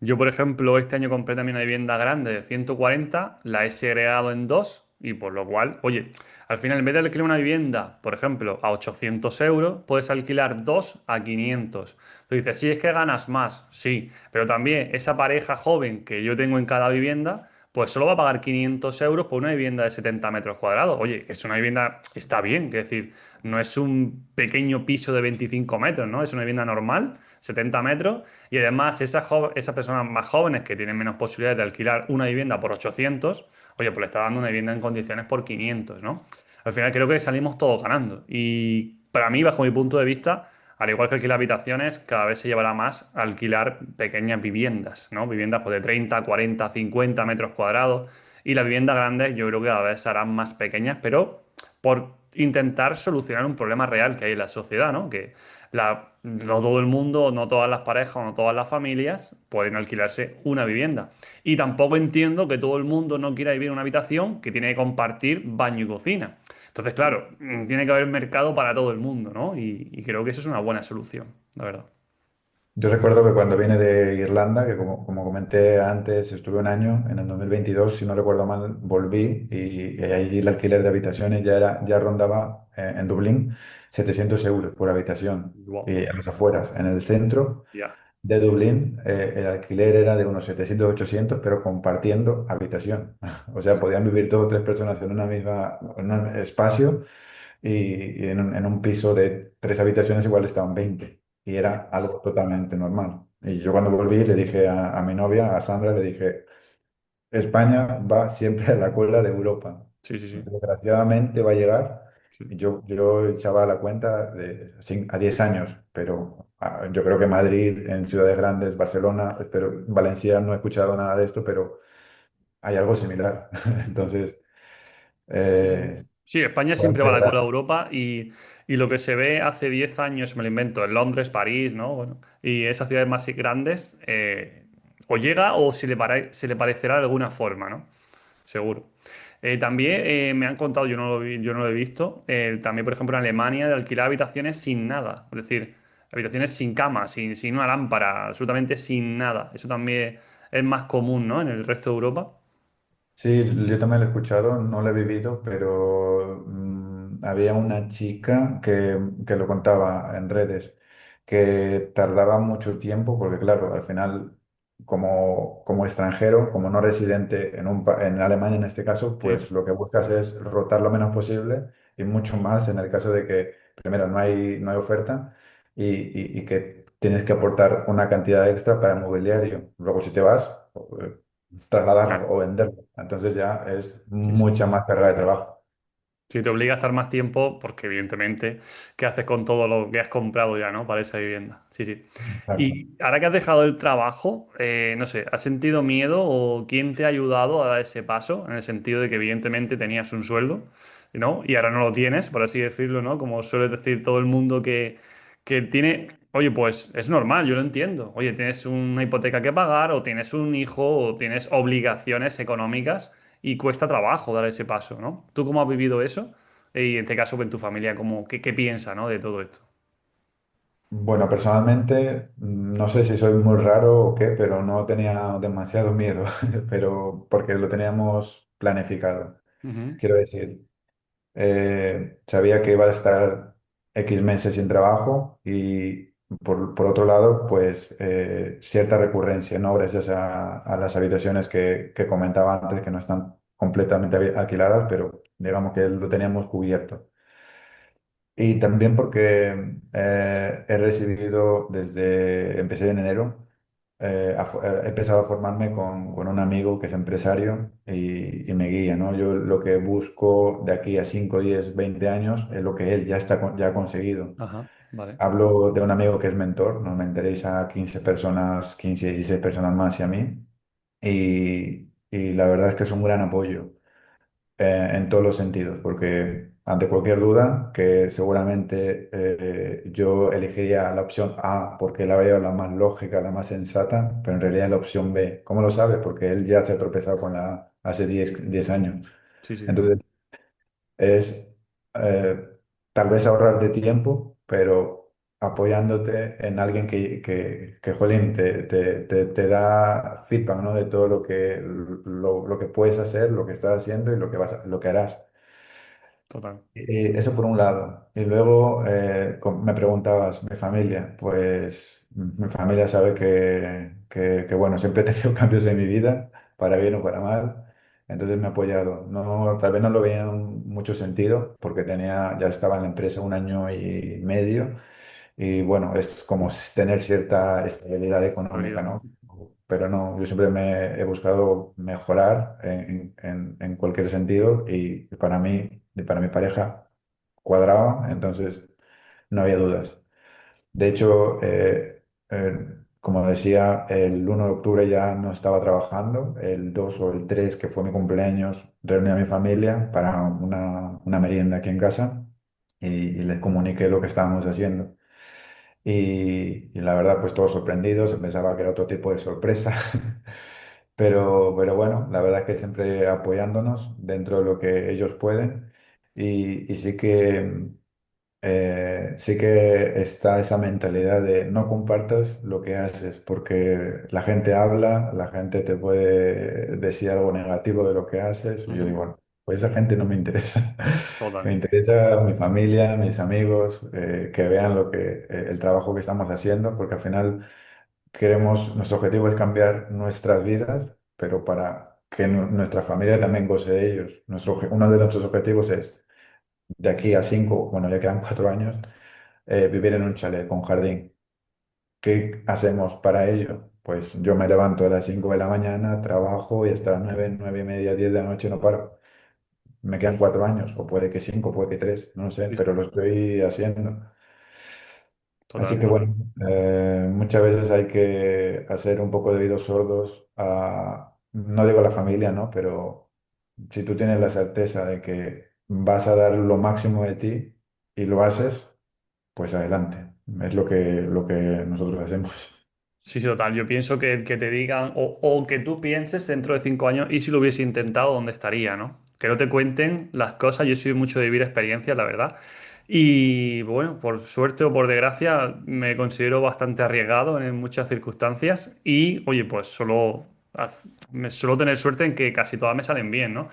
Yo, por ejemplo, este año compré también una vivienda grande de 140, la he segregado en dos y por lo cual, oye, al final en vez de alquilar una vivienda, por ejemplo, a 800 euros, puedes alquilar dos a 500. Tú dices, sí, es que ganas más, sí, pero también esa pareja joven que yo tengo en cada vivienda, pues solo va a pagar 500 euros por una vivienda de 70 metros cuadrados. Oye, es una vivienda, está bien, es decir, no es un pequeño piso de 25 metros, ¿no? Es una vivienda normal, 70 metros, y además esas personas más jóvenes que tienen menos posibilidades de alquilar una vivienda por 800, oye, pues le está dando una vivienda en condiciones por 500, ¿no? Al final creo que salimos todos ganando. Y para mí, bajo mi punto de vista, al igual que alquilar habitaciones, cada vez se llevará más a alquilar pequeñas viviendas, ¿no? Viviendas pues, de 30, 40, 50 metros cuadrados. Y las viviendas grandes yo creo que cada vez serán más pequeñas, pero por intentar solucionar un problema real que hay en la sociedad, ¿no? Que no todo el mundo, no todas las parejas, no todas las familias pueden alquilarse una vivienda. Y tampoco entiendo que todo el mundo no quiera vivir en una habitación que tiene que compartir baño y cocina. Entonces, claro, tiene que haber mercado para todo el mundo, ¿no? Y creo que eso es una buena solución, la verdad. Yo recuerdo que cuando vine de Irlanda, que como comenté antes, estuve un año, en el 2022, si no recuerdo mal, volví y ahí el alquiler de habitaciones ya rondaba en Dublín 700 euros por habitación Wow, y a las afueras. En el centro ya. de Dublín el alquiler era de unos 700 800 pero compartiendo habitación. O sea, podían vivir dos o tres personas en un espacio y en un piso de tres habitaciones igual estaban 20. y era algo totalmente normal. Y yo cuando volví le dije a mi novia, a Sandra, le dije, España va siempre a la cola de Europa. Sí, sí, sí. Desgraciadamente va a llegar. Sí, Yo echaba la cuenta a 10 años, pero yo creo que Madrid, en ciudades grandes, Barcelona, pero Valencia no he escuchado nada de esto, pero hay algo similar. Entonces, sí, sí. eh, Sí, España va a siempre va a la cola de empeorar. Europa y lo que se ve hace 10 años, me lo invento, en Londres, París, ¿no? Bueno, y esas ciudades más grandes, o llega o se le parecerá de alguna forma, ¿no? Seguro. También me han contado, yo no lo he visto, también por ejemplo en Alemania de alquilar habitaciones sin nada, es decir, habitaciones sin cama, sin una lámpara, absolutamente sin nada. Eso también es más común, ¿no? En el resto de Europa. Sí, yo también lo he escuchado, no lo he vivido, pero había una chica que lo contaba en redes, que tardaba mucho tiempo, porque claro, al final, como extranjero, como no residente en Alemania en este caso, Sí, pues lo que buscas es rotar lo menos posible y mucho más en el caso de que, primero, no hay oferta y que tienes que aportar una cantidad extra para el mobiliario. Luego, si te vas, trasladarlo claro. o venderlo. Entonces ya es Sí, sí. mucha más carga de trabajo. Si te obliga a estar más tiempo, porque evidentemente, ¿qué haces con todo lo que has comprado ya, ¿no? Para esa vivienda. Sí, sí. Exacto. Y ahora que has dejado el trabajo, no sé, ¿has sentido miedo o quién te ha ayudado a dar ese paso? En el sentido de que evidentemente tenías un sueldo, ¿no? Y ahora no lo tienes, por así decirlo, ¿no? Como suele decir todo el mundo que tiene, oye, pues es normal, yo lo entiendo. Oye, tienes una hipoteca que pagar o tienes un hijo o tienes obligaciones económicas y cuesta trabajo dar ese paso, ¿no? ¿Tú cómo has vivido eso? Y en este caso, en tu familia, ¿qué piensa, ¿no? De todo esto. Bueno, personalmente, no sé si soy muy raro o qué, pero no tenía demasiado miedo, pero porque lo teníamos planificado. Ujú. Quiero decir, sabía que iba a estar X meses sin trabajo y por otro lado, pues cierta recurrencia, ¿no? Gracias a las habitaciones que comentaba antes, que no están completamente alquiladas, pero digamos que lo teníamos cubierto. Y también porque he recibido empecé en enero, he empezado a formarme con un amigo que es empresario y me guía, ¿no? Yo lo que busco de aquí a 5 10 20 años es lo que él ya ha conseguido. Ajá, vale. Hablo de un amigo que es mentor, nos mentoreáis a 15 personas, 15 16 personas más y a mí. Y la verdad es que es un gran apoyo en todos los sentidos, porque ante cualquier duda, que seguramente yo elegiría la opción A porque la veo la más lógica, la más sensata, pero en realidad es la opción B. ¿Cómo lo sabe? Porque él ya se ha tropezado con la A hace 10 años. Sí, sí, Entonces, es eh, tal vez ahorrar de tiempo, pero apoyándote en alguien jolín, te da feedback, ¿no? De todo lo que puedes hacer, lo que estás haciendo y lo que harás. total. Y eso por un lado. Y luego me preguntabas, mi familia, pues mi familia sabe bueno, siempre he tenido cambios en mi vida, para bien o para mal. Entonces me ha apoyado. No, tal vez no lo veía en mucho sentido, porque ya estaba en la empresa un año y medio. Y bueno, es como tener cierta estabilidad económica, Realidad. ¿no? Pero no, yo siempre me he buscado mejorar en cualquier sentido y para mi pareja cuadraba, entonces no había dudas. De hecho, como decía, el 1 de octubre ya no estaba trabajando, el 2 o el 3 que fue mi cumpleaños, reuní a mi familia para una merienda aquí en casa y les comuniqué lo que estábamos haciendo. Y la verdad, pues todos sorprendidos, se pensaba que era otro tipo de sorpresa, pero bueno, la verdad es que siempre apoyándonos dentro de lo que ellos pueden y sí que está esa mentalidad de no compartas lo que haces, porque la gente habla, la gente te puede decir algo negativo de lo que haces, y yo digo, Ujú. bueno, pues esa gente no me interesa. Me Total. interesa mi familia, mis amigos, que vean el trabajo que estamos haciendo, porque al final nuestro objetivo es cambiar nuestras vidas, pero para que nuestra familia también goce de ellos. Uno de nuestros objetivos es, de aquí a 5, bueno, ya quedan 4 años, vivir en un chalet con jardín. ¿Qué hacemos para ello? Pues yo me levanto a las 5 de la mañana, trabajo y hasta las 9, 9 y media, 10 de la noche no paro. Me quedan 4 años, o puede que 5, puede que 3, no lo sé, Sí, pero lo estoy haciendo. Así total, que total. bueno, muchas veces hay que hacer un poco de oídos sordos a, no digo la familia, ¿no? Pero si tú tienes la certeza de que vas a dar lo máximo de ti y lo haces, pues adelante. Es lo que nosotros hacemos. Sí, sí, total. Yo pienso que te digan, o que tú pienses dentro de 5 años, y si lo hubiese intentado, ¿dónde estaría, no? Que no te cuenten las cosas. Yo soy mucho de vivir experiencias, la verdad. Y bueno, por suerte o por desgracia, me considero bastante arriesgado en muchas circunstancias. Y oye, pues me suelo tener suerte en que casi todas me salen bien, ¿no?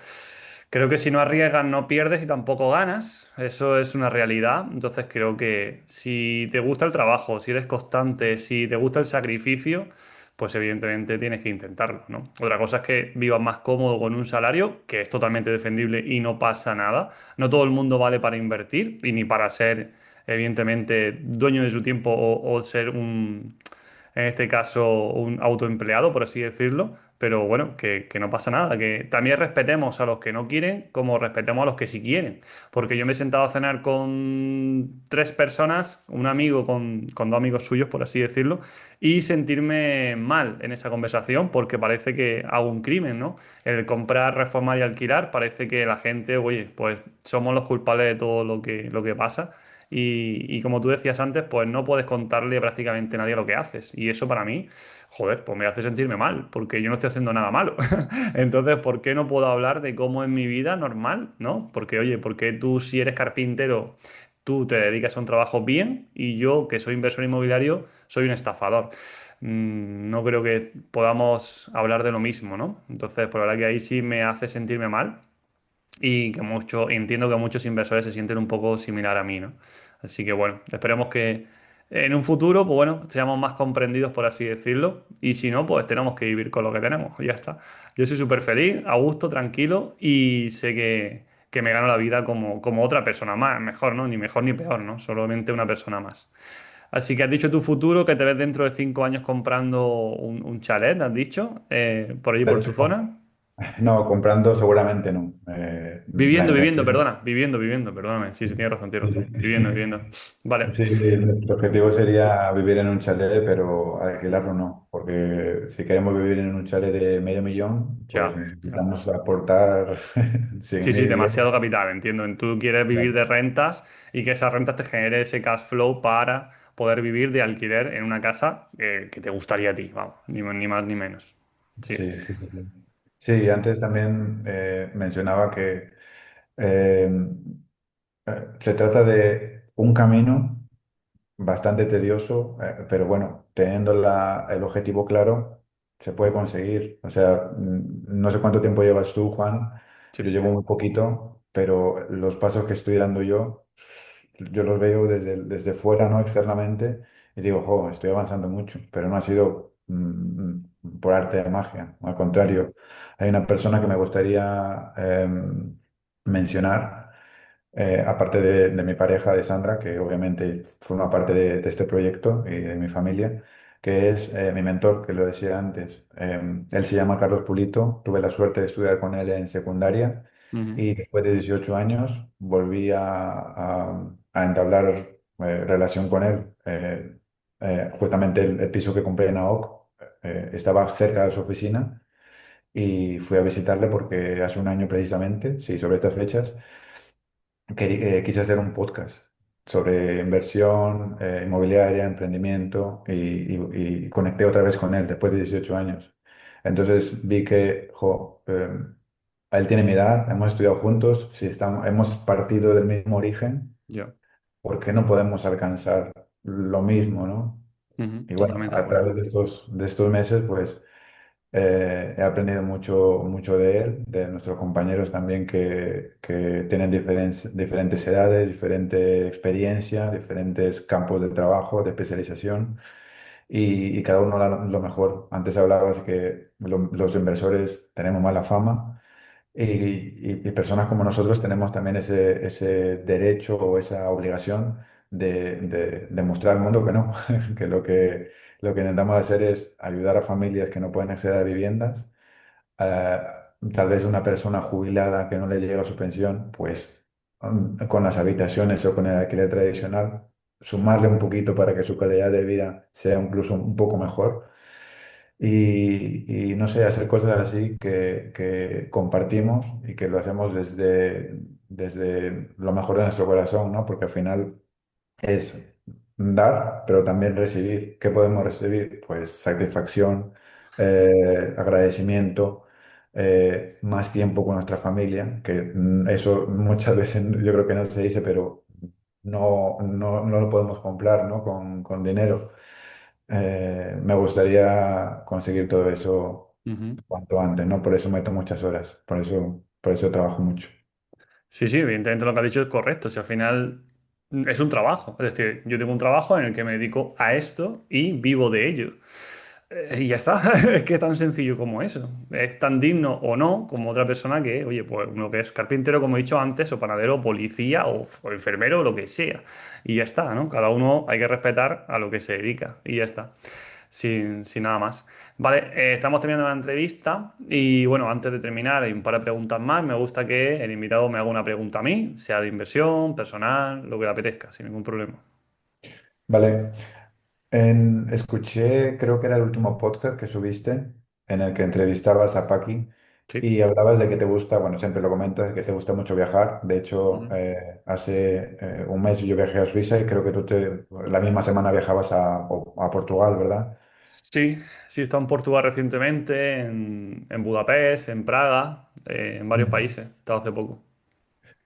Creo que si no arriesgas no pierdes y tampoco ganas. Eso es una realidad. Entonces creo que si te gusta el trabajo, si eres constante, si te gusta el sacrificio, pues evidentemente tienes que intentarlo, ¿no? Otra cosa es que vivas más cómodo con un salario, que es totalmente defendible y no pasa nada. No todo el mundo vale para invertir y ni para ser, evidentemente, dueño de su tiempo o ser en este caso, un autoempleado, por así decirlo. Pero bueno, que no pasa nada, que también respetemos a los que no quieren como respetemos a los que sí quieren. Porque yo me he sentado a cenar con 3 personas, un amigo con 2 amigos suyos, por así decirlo, y sentirme mal en esa conversación porque parece que hago un crimen, ¿no? El comprar, reformar y alquilar, parece que la gente, oye, pues somos los culpables de todo lo que pasa. Y como tú decías antes, pues no puedes contarle prácticamente a nadie lo que haces. Y eso para mí, joder, pues me hace sentirme mal, porque yo no estoy haciendo nada malo. Entonces, ¿por qué no puedo hablar de cómo es mi vida normal, ¿no? Porque, oye, ¿por qué tú si eres carpintero, tú te dedicas a un trabajo bien y yo, que soy inversor inmobiliario, soy un estafador? No creo que podamos hablar de lo mismo, ¿no? Entonces, por la verdad que ahí sí me hace sentirme mal y que entiendo que muchos inversores se sienten un poco similar a mí, ¿no? Así que bueno, esperemos que en un futuro, pues bueno, seamos más comprendidos, por así decirlo, y si no, pues tenemos que vivir con lo que tenemos, y ya está. Yo soy súper feliz, a gusto, tranquilo, y sé que me gano la vida como otra persona más, mejor, ¿no? Ni mejor ni peor, ¿no? Solamente una persona más. Así que has dicho tu futuro, que te ves dentro de 5 años comprando un chalet, has dicho, por allí por tu zona. No, comprando seguramente no. La Viviendo, intención. perdona, perdóname. Sí, sí, tienes razón. Sí, Viviendo, viviendo. Vale, sí, nuestro objetivo sería vivir en un chalet, pero alquilarlo no, porque si queremos vivir en un chalet de medio millón, pues ya, ya. necesitamos aportar Sí, cien sí, mil demasiado euros. capital, entiendo. Tú quieres vivir de rentas y que esas rentas te genere ese cash flow para poder vivir de alquiler en una casa que te gustaría a ti, vamos, ni más ni menos. Sí, Sí, sí, sí. Sí, antes también mencionaba que eh, se trata de un camino bastante tedioso, pero bueno, teniendo el objetivo claro, se puede conseguir. O sea, no sé cuánto tiempo llevas tú, Juan, yo sí, llevo muy poquito, pero los pasos que estoy dando yo los veo desde fuera, ¿no? Externamente, y digo, jo, estoy avanzando mucho, pero no ha sido por arte de magia. Al contrario, hay una persona que me gustaría mencionar aparte de mi pareja, de Sandra, que obviamente forma parte de este proyecto y de mi familia, que es mi mentor, que lo decía antes. Él se llama Carlos Pulito, tuve la suerte de estudiar con él en secundaria ujú, y después de 18 años volví a entablar relación con él. Justamente el piso que compré en AOC estaba cerca de su oficina y fui a visitarle porque hace un año precisamente, sí, sobre estas fechas quise hacer un podcast sobre inversión inmobiliaria, emprendimiento y conecté otra vez con él después de 18 años. Entonces vi que, jo, él tiene mi edad, hemos estudiado juntos, si hemos partido del mismo origen, ya, ¿por qué no podemos alcanzar lo mismo, no? ujú, Y bueno, totalmente de a acuerdo. través de estos meses, pues he aprendido mucho, mucho de él, de nuestros compañeros también que tienen diferentes edades, diferente experiencia, diferentes campos de trabajo, de especialización y cada uno da lo mejor. Antes hablabas que los inversores tenemos mala fama y personas como nosotros tenemos también ese derecho o esa obligación de mostrar al mundo que no, que lo que intentamos hacer es ayudar a familias que no pueden acceder a viviendas. eh, Tal vez una persona jubilada que no le llega su pensión, pues con las habitaciones o con el alquiler tradicional, sumarle un poquito para que su calidad de vida sea incluso un poco mejor. Y no sé, hacer cosas así que compartimos y que lo hacemos desde lo mejor de nuestro corazón, ¿no? Porque al final es dar, pero también recibir. ¿Qué podemos recibir? Pues satisfacción, agradecimiento, más tiempo con nuestra familia, que eso muchas veces yo creo que no se dice, pero no lo podemos comprar, ¿no? Con dinero. Me gustaría conseguir todo eso Ujú. cuanto antes, ¿no? Por eso meto muchas horas, por eso trabajo mucho. Sí, sí, evidentemente lo que has dicho es correcto. Si al final es un trabajo. Es decir, yo tengo un trabajo en el que me dedico a esto y vivo de ello. Y ya está. Es que es tan sencillo como eso. Es tan digno o no como otra persona que, oye, pues uno que es carpintero, como he dicho antes, o panadero, o policía, o enfermero, o lo que sea. Y ya está, ¿no? Cada uno hay que respetar a lo que se dedica. Y ya está. Sin nada más. Vale, estamos terminando la entrevista y bueno, antes de terminar hay un par de preguntas más. Me gusta que el invitado me haga una pregunta a mí, sea de inversión, personal, lo que le apetezca, sin ningún problema. Vale. Escuché, creo que era el último podcast que subiste, en el que entrevistabas a Paqui Sí. y hablabas de que te gusta, bueno, siempre lo comentas, que te gusta mucho viajar. De hecho, Ujú. hace un mes yo viajé a Suiza y creo que la misma semana viajabas a Portugal, ¿verdad? Sí, sí, he estado en Portugal recientemente, en Budapest, en Praga, en varios Mm. países. He estado hace poco.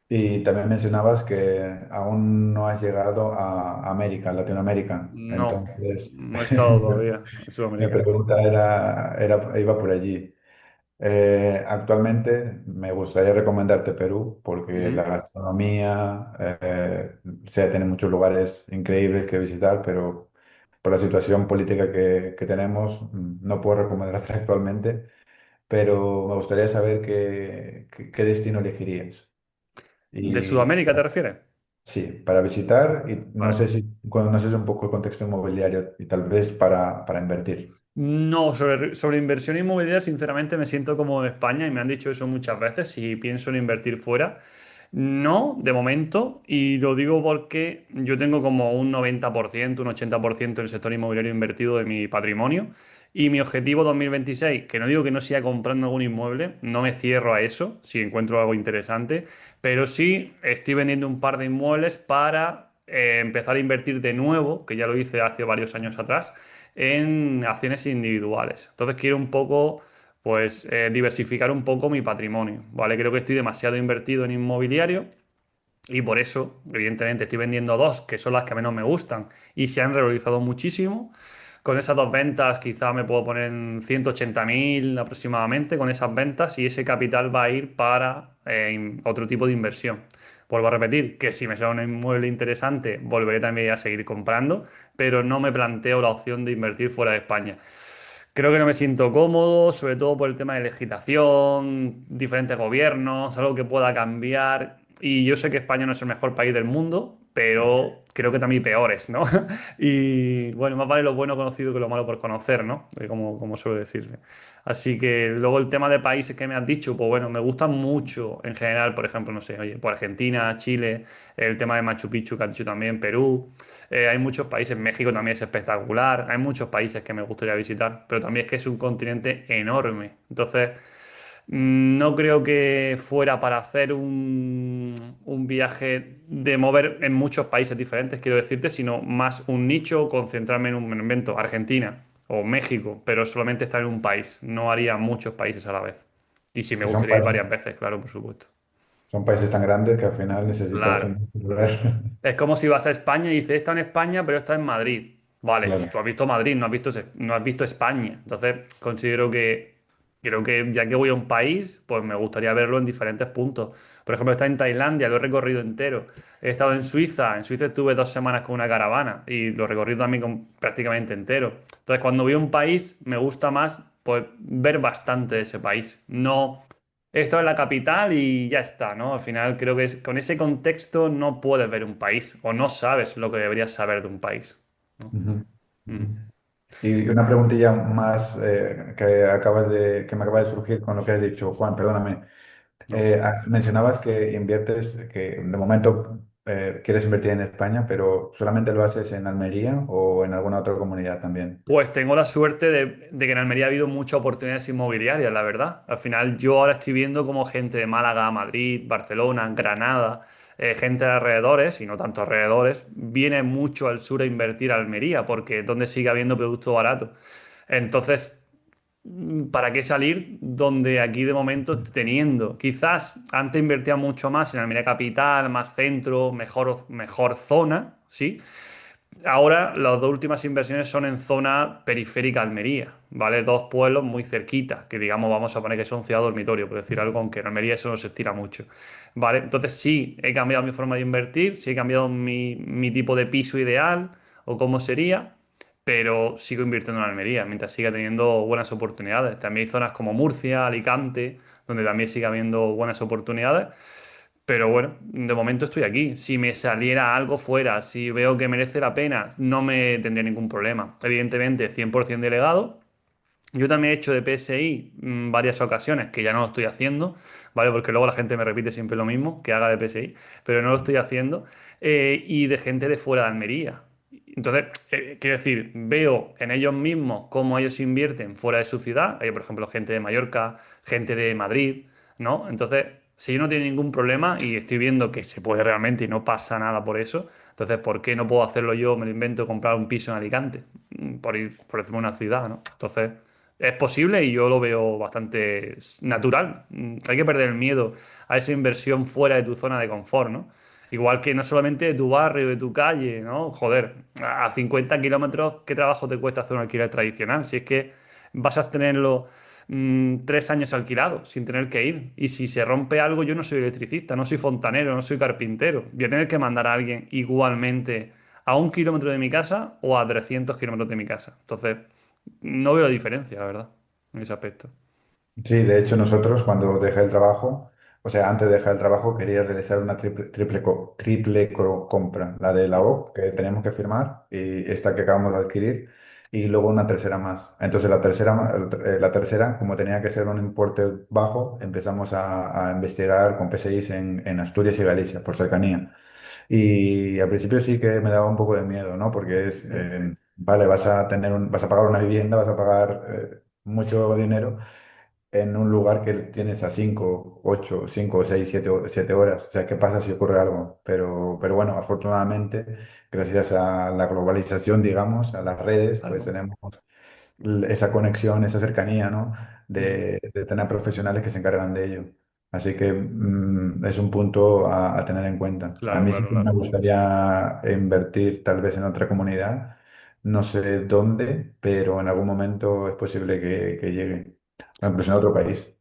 Y también mencionabas que aún no has llegado a América, Latinoamérica. No, Entonces, no he estado todavía en mi Sudamérica. pregunta iba por allí. Actualmente me gustaría recomendarte Perú porque la Ujú. gastronomía, tiene muchos lugares increíbles que visitar, pero por la situación política que tenemos, no puedo recomendarte actualmente, pero me gustaría saber qué destino elegirías. ¿De Y Sudamérica te refieres? sí, para visitar y no Vale. sé si conoces un poco el contexto inmobiliario y tal vez para invertir. No, sobre inversión inmobiliaria, sinceramente me siento como en España y me han dicho eso muchas veces, si pienso en invertir fuera. No, de momento, y lo digo porque yo tengo como un 90%, un 80% del sector inmobiliario invertido de mi patrimonio y mi objetivo 2026, que no digo que no siga comprando algún inmueble, no me cierro a eso si encuentro algo interesante, pero sí estoy vendiendo un par de inmuebles para empezar a invertir de nuevo, que ya lo hice hace varios años atrás en acciones individuales. Entonces quiero un poco, pues, diversificar un poco mi patrimonio, ¿vale? Creo que estoy demasiado invertido en inmobiliario y por eso, evidentemente, estoy vendiendo dos, que son las que menos me gustan y se han revalorizado muchísimo. Con esas dos ventas quizá me puedo poner en 180.000 aproximadamente con esas ventas y ese capital va a ir para otro tipo de inversión. Vuelvo a repetir que si me sale un inmueble interesante, volveré también a seguir comprando, pero no me planteo la opción de invertir fuera de España. Creo que no me siento cómodo, sobre todo por el tema de legislación, diferentes gobiernos, algo que pueda cambiar. Y yo sé que España no es el mejor país del mundo, pero creo que también peores, ¿no? Y bueno, más vale lo bueno conocido que lo malo por conocer, ¿no? Como suele decirse. Así que luego el tema de países que me has dicho, pues bueno, me gustan mucho en general, por ejemplo, no sé, oye, por Argentina, Chile, el tema de Machu Picchu que has dicho también, Perú. Hay muchos países, México también es espectacular, hay muchos países que me gustaría visitar, pero también es que es un continente enorme. Entonces, no creo que fuera para hacer un viaje de mover en muchos países diferentes, quiero decirte, sino más un nicho, concentrarme en un me lo invento, Argentina o México, pero solamente estar en un país. No haría muchos países a la vez. Y sí, me Que son, gustaría ir varias veces, claro, por supuesto. son países tan grandes que al final necesitas Claro. un lugar. Es como si vas a España y dices, está en España, pero está en Madrid. Vale, Claro. tú has visto Madrid, no has visto España. Entonces, considero que, creo que ya que voy a un país, pues me gustaría verlo en diferentes puntos. Por ejemplo, he estado en Tailandia, lo he recorrido entero. He estado en Suiza estuve 2 semanas con una caravana y lo he recorrido también prácticamente entero. Entonces, cuando voy a un país, me gusta más, pues, ver bastante de ese país. No. he estado en la capital y ya está, ¿no? Al final creo que con ese contexto no puedes ver un país o no sabes lo que deberías saber de un país, ¿no? Ujú, Mm, ujú. Y una preguntilla más que me acaba de surgir con lo que has dicho, Juan, perdóname. ¿no? Mencionabas que inviertes, que de momento quieres invertir en España, pero ¿solamente lo haces en Almería o en alguna otra comunidad también? Pues tengo la suerte de que en Almería ha habido muchas oportunidades inmobiliarias, la verdad. Al final yo ahora estoy viendo como gente de Málaga, Madrid, Barcelona, Granada, gente de alrededores, y no tanto alrededores, viene mucho al sur a invertir a Almería, porque es donde sigue habiendo producto barato. Entonces, ¿para qué salir donde aquí de momento estoy teniendo? Quizás antes invertía mucho más en Almería Capital, más centro, mejor zona, ¿sí? Ahora las dos últimas inversiones son en zona periférica Almería, ¿vale? Dos pueblos muy cerquitas, que digamos vamos a poner que son ciudad dormitorio, por decir algo, aunque en Almería eso no se estira mucho, ¿vale? Entonces sí, he cambiado mi forma de invertir, sí he cambiado mi tipo de piso ideal o cómo sería, pero sigo invirtiendo en Almería, mientras siga teniendo buenas oportunidades. También hay zonas como Murcia, Alicante, donde también sigue habiendo buenas oportunidades. Pero bueno, de momento estoy aquí. Si me saliera algo fuera, si veo que merece la pena, no me tendría ningún problema. Evidentemente, 100% delegado. Yo también he hecho de PSI varias ocasiones, que ya no lo estoy haciendo, ¿vale? Porque luego la gente me repite siempre lo mismo, que haga de PSI, pero no lo estoy haciendo. Y de gente de fuera de Almería. Entonces, quiero decir, veo en ellos mismos cómo ellos invierten fuera de su ciudad. Hay, por ejemplo, gente de Mallorca, gente de Madrid, ¿no? Entonces, si yo no tiene ningún problema y estoy viendo que se puede realmente y no pasa nada por eso, entonces, ¿por qué no puedo hacerlo yo? Me lo invento, comprar un piso en Alicante, por ir, por decirme una ciudad, ¿no? Entonces, es posible y yo lo veo bastante natural. Hay que perder el miedo a esa inversión fuera de tu zona de confort, ¿no? Igual que no solamente de tu barrio, de tu calle, ¿no? Joder, a 50 kilómetros, ¿qué trabajo te cuesta hacer un alquiler tradicional? Si es que vas a tenerlo 3 años alquilado sin tener que ir. Y si se rompe algo, yo no soy electricista, no soy fontanero, no soy carpintero. Voy a tener que mandar a alguien igualmente a 1 kilómetro de mi casa o a 300 kilómetros de mi casa. Entonces, no veo diferencia, la verdad, en ese aspecto. Sí, de hecho nosotros cuando dejé el trabajo, o sea, antes de dejar el trabajo quería realizar una compra, la de la O que teníamos que firmar y esta que acabamos de adquirir y luego una tercera más. Entonces la tercera, como tenía que ser un importe bajo, empezamos a investigar con PSIs en Asturias y Galicia, por cercanía. Y al principio sí que me daba un poco de miedo, ¿no? Porque vale, vas a pagar una vivienda, vas a pagar mucho dinero en un lugar que tienes a 5, 6, 7 horas. O sea, ¿qué pasa si ocurre algo? Pero bueno, afortunadamente, gracias a la globalización, digamos, a las redes, pues Claro. tenemos esa conexión, esa cercanía, ¿no? Mm. De tener profesionales que se encargan de ello. Así que es un punto a tener en cuenta. A Claro, mí sí claro, que me claro. gustaría invertir tal vez en otra comunidad. No sé dónde, pero en algún momento es posible que llegue. O incluso en otro país.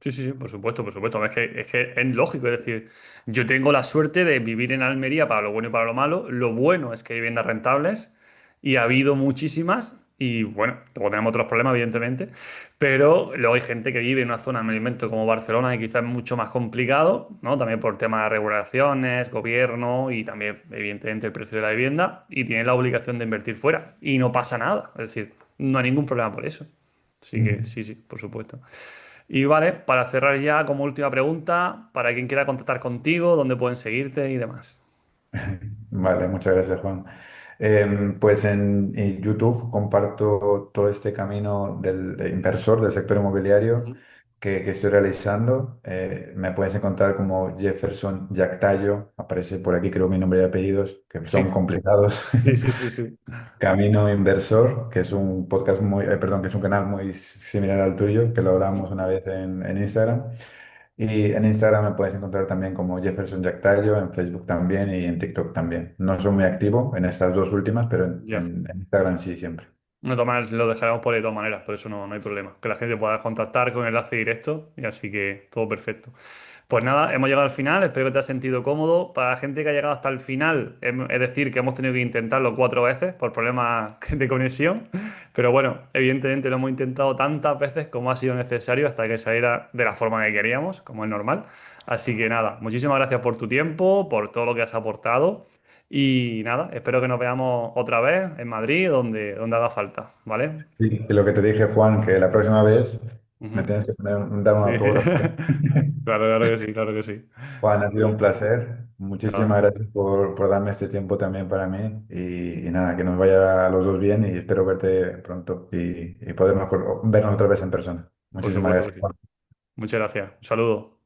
Sí, sí, sí, por supuesto, por supuesto. Es que es lógico, es decir, yo tengo la suerte de vivir en Almería para lo bueno y para lo malo. Lo bueno es que hay viviendas rentables y ha habido muchísimas y bueno, luego tenemos otros problemas, evidentemente, pero luego hay gente que vive en una zona, me invento, como Barcelona y quizás es mucho más complicado, ¿no? También por temas de regulaciones, gobierno y también, evidentemente, el precio de la vivienda y tiene la obligación de invertir fuera y no pasa nada, es decir, no hay ningún problema por eso. Así que Mm. sí, sí, por supuesto. Y vale, para cerrar ya como última pregunta, para quien quiera contactar contigo, dónde pueden seguirte y demás. Vale, muchas gracias, Juan. Pues en YouTube comparto todo este camino de inversor del sector inmobiliario Ujú. que estoy realizando. Me puedes encontrar como Jefferson Yactayo, aparece por aquí creo mi nombre y apellidos, que Sí, son complicados. sí, sí, sí, sí. Camino Inversor, que es un podcast perdón, que es un canal muy similar al tuyo, que lo Ujú. hablamos una vez en Instagram. Y en Instagram me puedes encontrar también como Jefferson Yactayo, en Facebook también y en TikTok también. No soy muy activo en estas dos últimas, pero Ya. en Instagram sí siempre. No, tomar, lo dejaremos por de todas maneras, por eso no hay problema. Que la gente pueda contactar con enlace directo y así que todo perfecto. Pues nada, hemos llegado al final, espero que te hayas sentido cómodo. Para la gente que ha llegado hasta el final, es decir, que hemos tenido que intentarlo 4 veces por problemas de conexión, pero bueno, evidentemente lo hemos intentado tantas veces como ha sido necesario hasta que saliera de la forma que queríamos, como es normal. Así que nada, muchísimas gracias por tu tiempo, por todo lo que has aportado y nada, espero que nos veamos otra vez en Madrid, donde haga falta, ¿vale? Y lo que te dije, Juan, que la próxima vez me Ujú. tienes que dar un Sí. autógrafo. Claro, claro que sí, claro que sí. Juan, ha sido un Vale. placer. Nada, Muchísimas gracias por darme este tiempo también para mí. Y nada, que nos vaya a los dos bien y espero verte pronto y poder vernos otra vez en persona. por Muchísimas supuesto que gracias, sí. Juan. Muchas gracias. Un saludo.